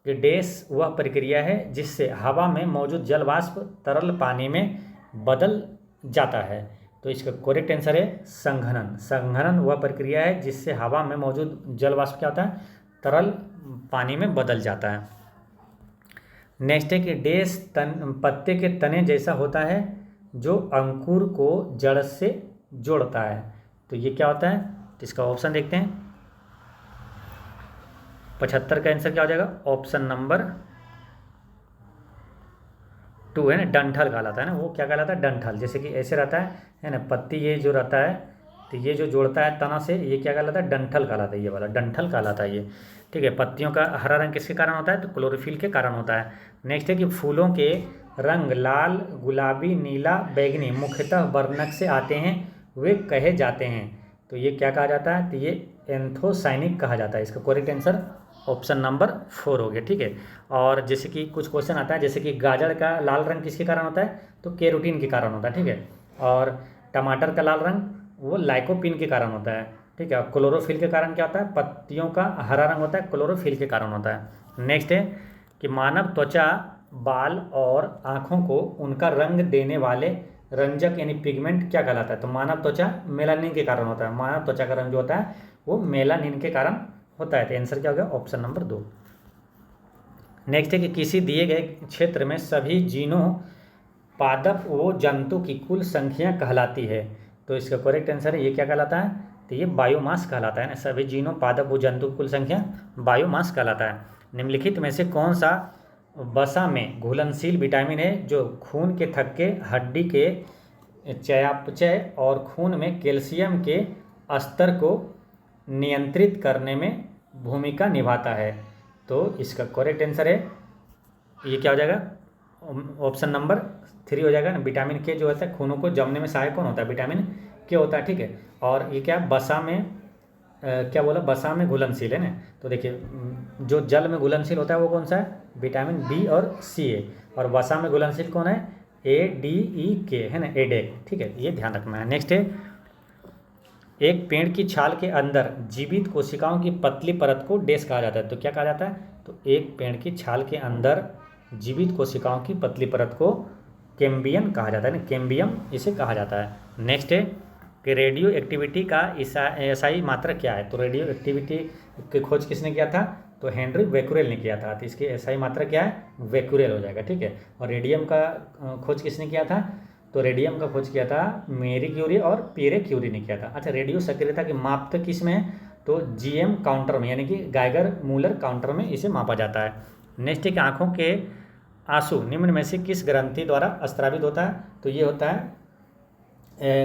कि डैश वह प्रक्रिया है जिससे हवा में मौजूद जल वाष्प तरल पानी में बदल जाता है। तो इसका करेक्ट आंसर है संघनन। संघनन वह प्रक्रिया है जिससे हवा में मौजूद जल वाष्प क्या होता है? तरल पानी में बदल जाता है। नेक्स्ट है कि डैश पत्ते के तने जैसा होता है जो अंकुर को जड़ से जोड़ता है। तो ये क्या होता है? तो इसका ऑप्शन देखते हैं। 75 का आंसर क्या हो जाएगा? ऑप्शन नंबर 2 है ना, डंठल कहलाता है ना। वो क्या कहलाता है? डंठल। जैसे कि ऐसे रहता है ना, पत्ती ये जो रहता है तो ये जो जोड़ता है तना से, ये क्या कहलाता है? डंठल कहलाता है, ये वाला डंठल कहलाता है ये, ठीक है। पत्तियों का हरा रंग किसके कारण होता है? तो क्लोरोफिल के कारण होता है। नेक्स्ट है कि फूलों के रंग लाल, गुलाबी, नीला, बैंगनी मुख्यतः वर्णक से आते हैं, वे कहे जाते हैं। तो ये क्या कहा जाता है? तो ये एंथोसाइनिक कहा जाता है। इसका करेक्ट आंसर ऑप्शन नंबर 4 हो गया, ठीक है। और जैसे कि कुछ क्वेश्चन आता है, जैसे कि गाजर का लाल रंग किसके कारण होता है? तो कैरोटीन के कारण होता है, ठीक है। और टमाटर का लाल रंग वो लाइकोपीन के कारण होता है, ठीक है। क्लोरोफिल के कारण क्या होता है? पत्तियों का हरा रंग होता है, क्लोरोफिल के कारण होता है। नेक्स्ट है कि मानव त्वचा, बाल और आँखों को उनका रंग देने वाले रंजक यानी पिगमेंट क्या कहलाता है? तो मानव त्वचा मेलानिन के कारण होता है। मानव त्वचा का रंग जो होता है वो मेलानिन के कारण होता है। तो आंसर क्या हो गया? Option number 2। नेक्स्ट है कि किसी दिए गए क्षेत्र में सभी जीनों पादप वो जंतु की कुल संख्या कहलाती है। तो इसका करेक्ट आंसर है, ये क्या कहलाता है? तो ये बायोमास कहलाता है ना। सभी जीनों पादप वो जंतु की कुल संख्या बायोमास कहलाता है। निम्नलिखित में से कौन सा वसा में घुलनशील विटामिन है जो खून के थक्के, हड्डी के चयापचय और खून में कैल्शियम के स्तर को नियंत्रित करने में भूमिका निभाता है? तो इसका करेक्ट आंसर है, ये क्या हो जाएगा? ऑप्शन नंबर 3 हो जाएगा ना। विटामिन के जो होता है खूनों को जमने में सहायक कौन होता है? विटामिन के होता है, ठीक है। और ये क्या वसा में क्या बोला? वसा में घुलनशील है ना। तो देखिए जो जल में घुलनशील होता है वो कौन सा है? विटामिन बी और सी है। और वसा में घुलनशील कौन है? ADE है ना, एडेक, ठीक है। ये ध्यान रखना है। नेक्स्ट है एक पेड़ की छाल के अंदर जीवित कोशिकाओं की पतली परत को डैश कहा जाता है। तो क्या कहा जाता है? तो एक पेड़ की छाल के अंदर जीवित कोशिकाओं की पतली परत को कैम्बियम कहा जाता है ना, कैम्बियम इसे कहा जाता है। नेक्स्ट है कि रेडियो एक्टिविटी का एसआई मात्रक क्या है? तो रेडियो एक्टिविटी की खोज किसने किया था? तो हेनरी बेक्यूरेल ने किया था। तो इसकी एसआई मात्रक क्या है? बेक्यूरेल हो जाएगा, ठीक है। और रेडियम का खोज किसने किया था? तो रेडियम का खोज किया था मेरी क्यूरी और पियरे क्यूरी ने किया था। अच्छा, रेडियो सक्रियता की माप किस में है? तो GM काउंटर में, यानी कि गाइगर मूलर काउंटर में इसे मापा जाता है। नेक्स्ट है कि आँखों के आंसू निम्न में से किस ग्रंथि द्वारा स्रावित होता है? तो ये होता है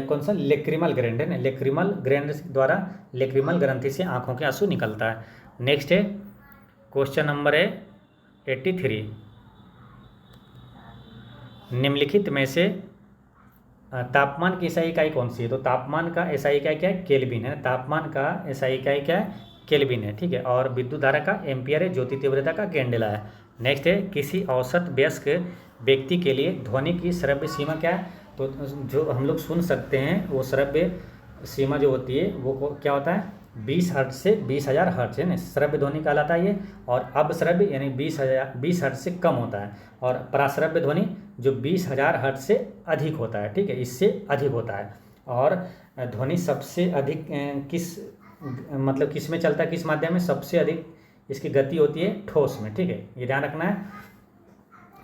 कौन सा? लेक्रिमल ग्रैंड है ना। लेक्रिमल ग्रैंड द्वारा लेक्रिमल ग्रंथि से आँखों के आंसू निकलता है। नेक्स्ट है क्वेश्चन नंबर है 83, निम्नलिखित में से तापमान की SI इकाई कौन सी है? तो तापमान का SI इकाई क्या है? केल्विन है। तापमान का SI इकाई क्या है? केल्विन है, ठीक है। और विद्युत धारा का एम्पियर है, ज्योति तीव्रता का कैंडेला है। नेक्स्ट है, किसी औसत वयस्क व्यक्ति के लिए ध्वनि की श्रव्य सीमा क्या है? तो जो हम लोग सुन सकते हैं वो श्रव्य सीमा जो होती है वो क्या होता है? 20 हर्ट्ज से 20,000 हर्ट्ज है ना, श्रव्य ध्वनि कहलाता है ये। और अपश्रव्य यानी 20 हर्ट्ज से कम होता है। और पराश्रव्य ध्वनि जो 20,000 हर्ट्ज से अधिक होता है, ठीक है, इससे अधिक होता है। और ध्वनि सबसे अधिक मतलब किस में चलता है, किस माध्यम में? सबसे अधिक इसकी गति होती है ठोस में, ठीक है, ये ध्यान रखना है।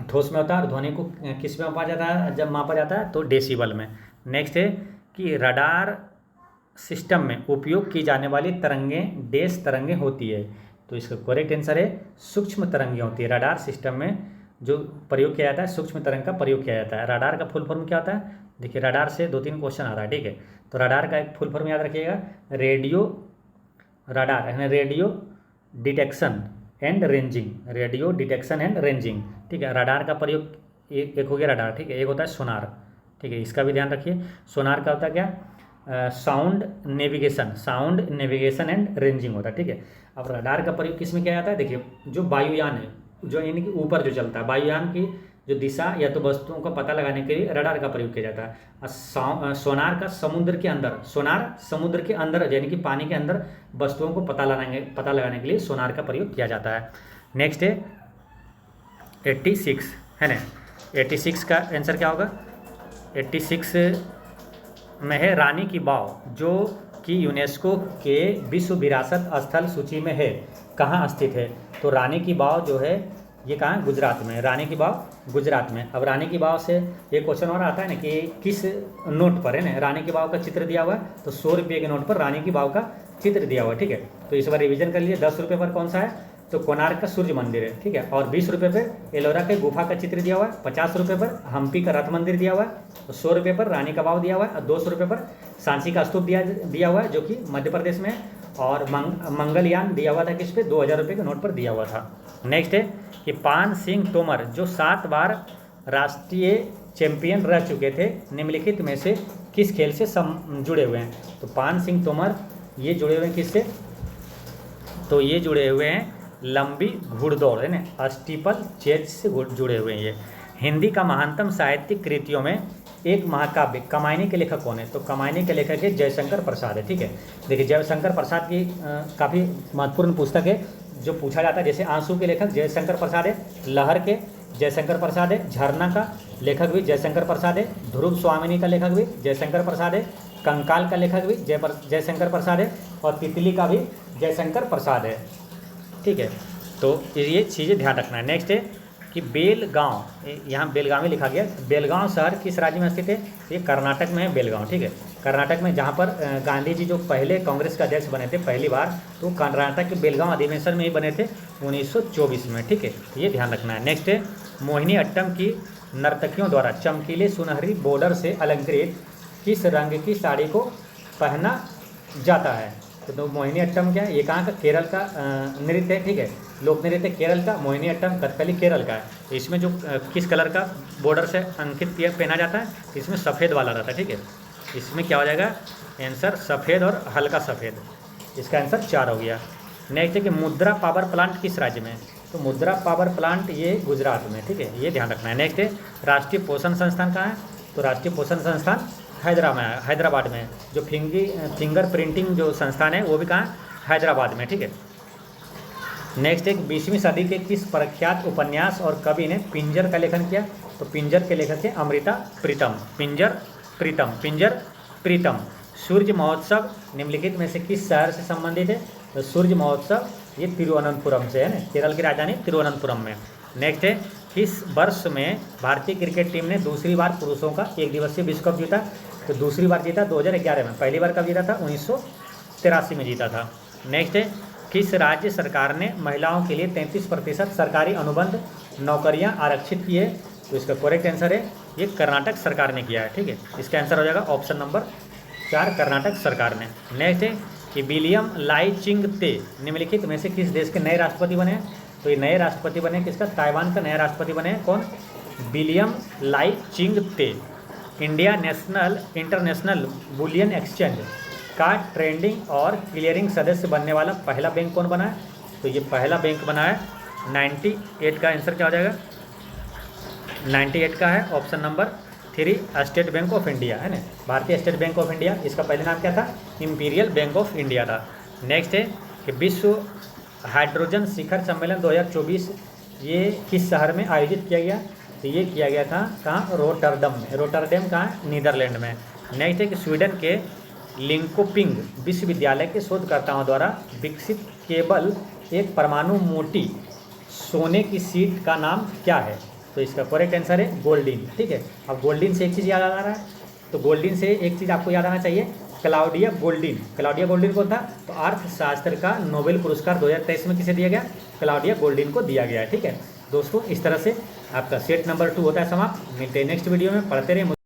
ठोस में होता है। और ध्वनि को किस में मापा जाता है? जब मापा जाता है तो डेसिबल में। नेक्स्ट है कि रडार सिस्टम में उपयोग की जाने वाली तरंगें डैश तरंगें होती है। तो इसका करेक्ट आंसर है सूक्ष्म तरंगें होती है। रडार सिस्टम में जो प्रयोग किया जाता है सूक्ष्म तरंग का प्रयोग किया जाता है। रडार का फुल फॉर्म क्या होता है? देखिए, रडार से 2-3 क्वेश्चन आ रहा है, ठीक है। तो रडार का एक फुल फॉर्म याद रखिएगा, रेडियो रडार यानी radio detection and ranging. Radio detection and ranging, ठीक है। रडार का प्रयोग एक हो गया रडार, ठीक है। एक होता है सोनार, ठीक है, इसका भी ध्यान रखिए। सोनार का होता है क्या? साउंड नेविगेशन एंड रेंजिंग होता है, ठीक है। अब रडार का प्रयोग किस में किया जाता है? देखिए, जो वायुयान है, जो यानी कि ऊपर जो चलता है, वायुयान की जो दिशा या तो वस्तुओं का पता लगाने के लिए रडार का प्रयोग किया जाता है। और सोनार का समुद्र के अंदर, सोनार समुद्र के अंदर यानी कि पानी के अंदर वस्तुओं को पता लगाने के लिए सोनार का प्रयोग किया जाता है। नेक्स्ट है 86 है ना। 86 का आंसर क्या होगा? 86 में है रानी की वाव, जो कि यूनेस्को के विश्व विरासत स्थल सूची में है। कहाँ स्थित है? तो रानी की वाव जो है ये कहाँ है? गुजरात में। रानी की वाव गुजरात में। अब रानी की वाव से एक क्वेश्चन और आता है ना कि किस नोट पर है ना रानी की वाव का चित्र दिया हुआ है? तो 100 रुपये के नोट पर रानी की वाव का चित्र दिया हुआ है, ठीक है। तो इस बार रिवीजन कर लीजिए। 10 रुपये पर कौन सा है? तो कोणार्क का सूर्य मंदिर है, ठीक है। और 20 रुपये पर एलोरा के गुफा का चित्र दिया हुआ है। 50 रुपये पर हम्पी का रथ मंदिर दिया हुआ है। तो 100 रुपये पर रानी का वाव दिया हुआ है। और 200 रुपये पर सांची का स्तूप दिया हुआ है, जो कि मध्य प्रदेश में है। और मंगलयान दिया हुआ था किस पे? 2000 रुपये के नोट पर दिया हुआ था। नेक्स्ट है कि पान सिंह तोमर जो 7 बार राष्ट्रीय चैंपियन रह चुके थे, निम्नलिखित में से किस खेल से जुड़े हुए हैं? तो पान सिंह तोमर ये जुड़े हुए हैं किससे? तो ये जुड़े हुए हैं लंबी घुड़दौड़ है ना, स्टीपल चेज से जुड़े हुए हैं ये। हिंदी का महानतम साहित्यिक कृतियों में एक महाकाव्य कमायनी के लेखक कौन है? तो कमायनी के लेखक है जयशंकर प्रसाद है, ठीक है। देखिए, जयशंकर प्रसाद की काफ़ी महत्वपूर्ण पुस्तक है जो पूछा जाता है। जैसे आंसू के लेखक जयशंकर प्रसाद है, लहर के जयशंकर प्रसाद है, झरना का लेखक भी जयशंकर प्रसाद है, ध्रुव स्वामिनी का लेखक भी जयशंकर प्रसाद है, कंकाल का लेखक भी जयशंकर प्रसाद है, और तितली का भी जयशंकर प्रसाद है, ठीक है। तो ये चीज़ें ध्यान रखना है। नेक्स्ट है कि बेलगांव, यहाँ बेलगावी लिखा गया। बेलगांव शहर किस राज्य में स्थित है? ये कर्नाटक में है बेलगांव, ठीक है। कर्नाटक में, जहाँ पर गांधी जी जो पहले कांग्रेस के अध्यक्ष बने थे पहली बार, तो कर्नाटक के बेलगांव अधिवेशन में ही बने थे 1924 में, ठीक है, ये ध्यान रखना है। नेक्स्ट है मोहिनी अट्टम की नर्तकियों द्वारा चमकीले सुनहरी बॉर्डर से अलंकृत किस रंग की साड़ी को पहना जाता है? तो मोहिनी अट्टम क्या है? ये कहाँ का? केरल का नृत्य है, ठीक है। लोक नृत्य केरल का, मोहिनी अट्टम कथकली केरल का है। इसमें जो किस कलर का बॉर्डर से अंकित किया पहना जाता है? इसमें सफ़ेद वाला रहता है, ठीक है। इसमें क्या हो जाएगा आंसर? सफ़ेद और हल्का सफ़ेद। इसका आंसर 4 हो गया। नेक्स्ट है कि मुद्रा पावर प्लांट किस राज्य में? तो मुद्रा पावर प्लांट ये गुजरात में, ठीक है, ये ध्यान रखना है। नेक्स्ट है राष्ट्रीय पोषण संस्थान कहाँ है? तो राष्ट्रीय पोषण संस्थान हैदराबाद में। जो फिंगर प्रिंटिंग जो संस्थान है वो भी कहाँ? हैदराबाद में, ठीक है। नेक्स्ट एक 20वीं सदी के किस प्रख्यात उपन्यास और कवि ने पिंजर का लेखन किया? तो पिंजर के लेखक है अमृता प्रीतम। पिंजर प्रीतम। सूर्य महोत्सव निम्नलिखित में से किस शहर से संबंधित है? तो सूर्य महोत्सव ये तिरुवनंतपुरम से है ना, केरल की राजधानी तिरुवनंतपुरम में। नेक्स्ट है किस वर्ष में भारतीय क्रिकेट टीम ने दूसरी बार पुरुषों का एक दिवसीय विश्व कप जीता? तो दूसरी बार जीता 2011 में। पहली बार कब जीता था? 1983 में जीता था। नेक्स्ट है किस राज्य सरकार ने महिलाओं के लिए 33% सरकारी अनुबंध नौकरियां आरक्षित की है? तो इसका करेक्ट आंसर है ये कर्नाटक सरकार ने किया है, ठीक है। इसका आंसर हो जाएगा ऑप्शन नंबर 4, कर्नाटक सरकार ने। नेक्स्ट है कि विलियम लाइचिंगते निम्नलिखित में से किस देश के नए राष्ट्रपति बने हैं? तो ये नए राष्ट्रपति बने किसका? ताइवान का नया राष्ट्रपति बने हैं। कौन? विलियम लाइचिंगते। इंटरनेशनल बुलियन एक्सचेंज का ट्रेडिंग और क्लियरिंग सदस्य बनने वाला पहला बैंक कौन बना है? तो ये पहला बैंक बना है 98 का आंसर क्या हो जाएगा? 98 का है option number 3 state bank of India है ना, भारतीय स्टेट बैंक ऑफ इंडिया। इसका पहले नाम क्या था? इंपीरियल बैंक ऑफ इंडिया था। नेक्स्ट है कि विश्व हाइड्रोजन शिखर सम्मेलन 2024 ये किस शहर में आयोजित किया गया? तो ये किया गया था कहाँ? रोटरडम में। रोटरडम कहाँ है? नीदरलैंड में। नेक्स्ट है कि स्वीडन के लिंकोपिंग विश्वविद्यालय के शोधकर्ताओं द्वारा विकसित केवल एक परमाणु मोटी सोने की शीट का नाम क्या है? तो इसका करेक्ट आंसर है गोल्डीन। ठीक है, अब गोल्डीन से एक चीज़ याद आ रहा है, तो गोल्डीन से एक चीज़ आपको याद आना चाहिए, क्लाउडिया गोल्डीन। क्लाउडिया गोल्डीन कौन था? तो अर्थशास्त्र का नोबेल पुरस्कार 2023 में किसे दिया गया? क्लाउडिया गोल्डीन को दिया गया है। ठीक है दोस्तों, इस तरह से आपका सेट नंबर 2 होता है समाप्त। मिलते हैं नेक्स्ट वीडियो में, पढ़ते रहे।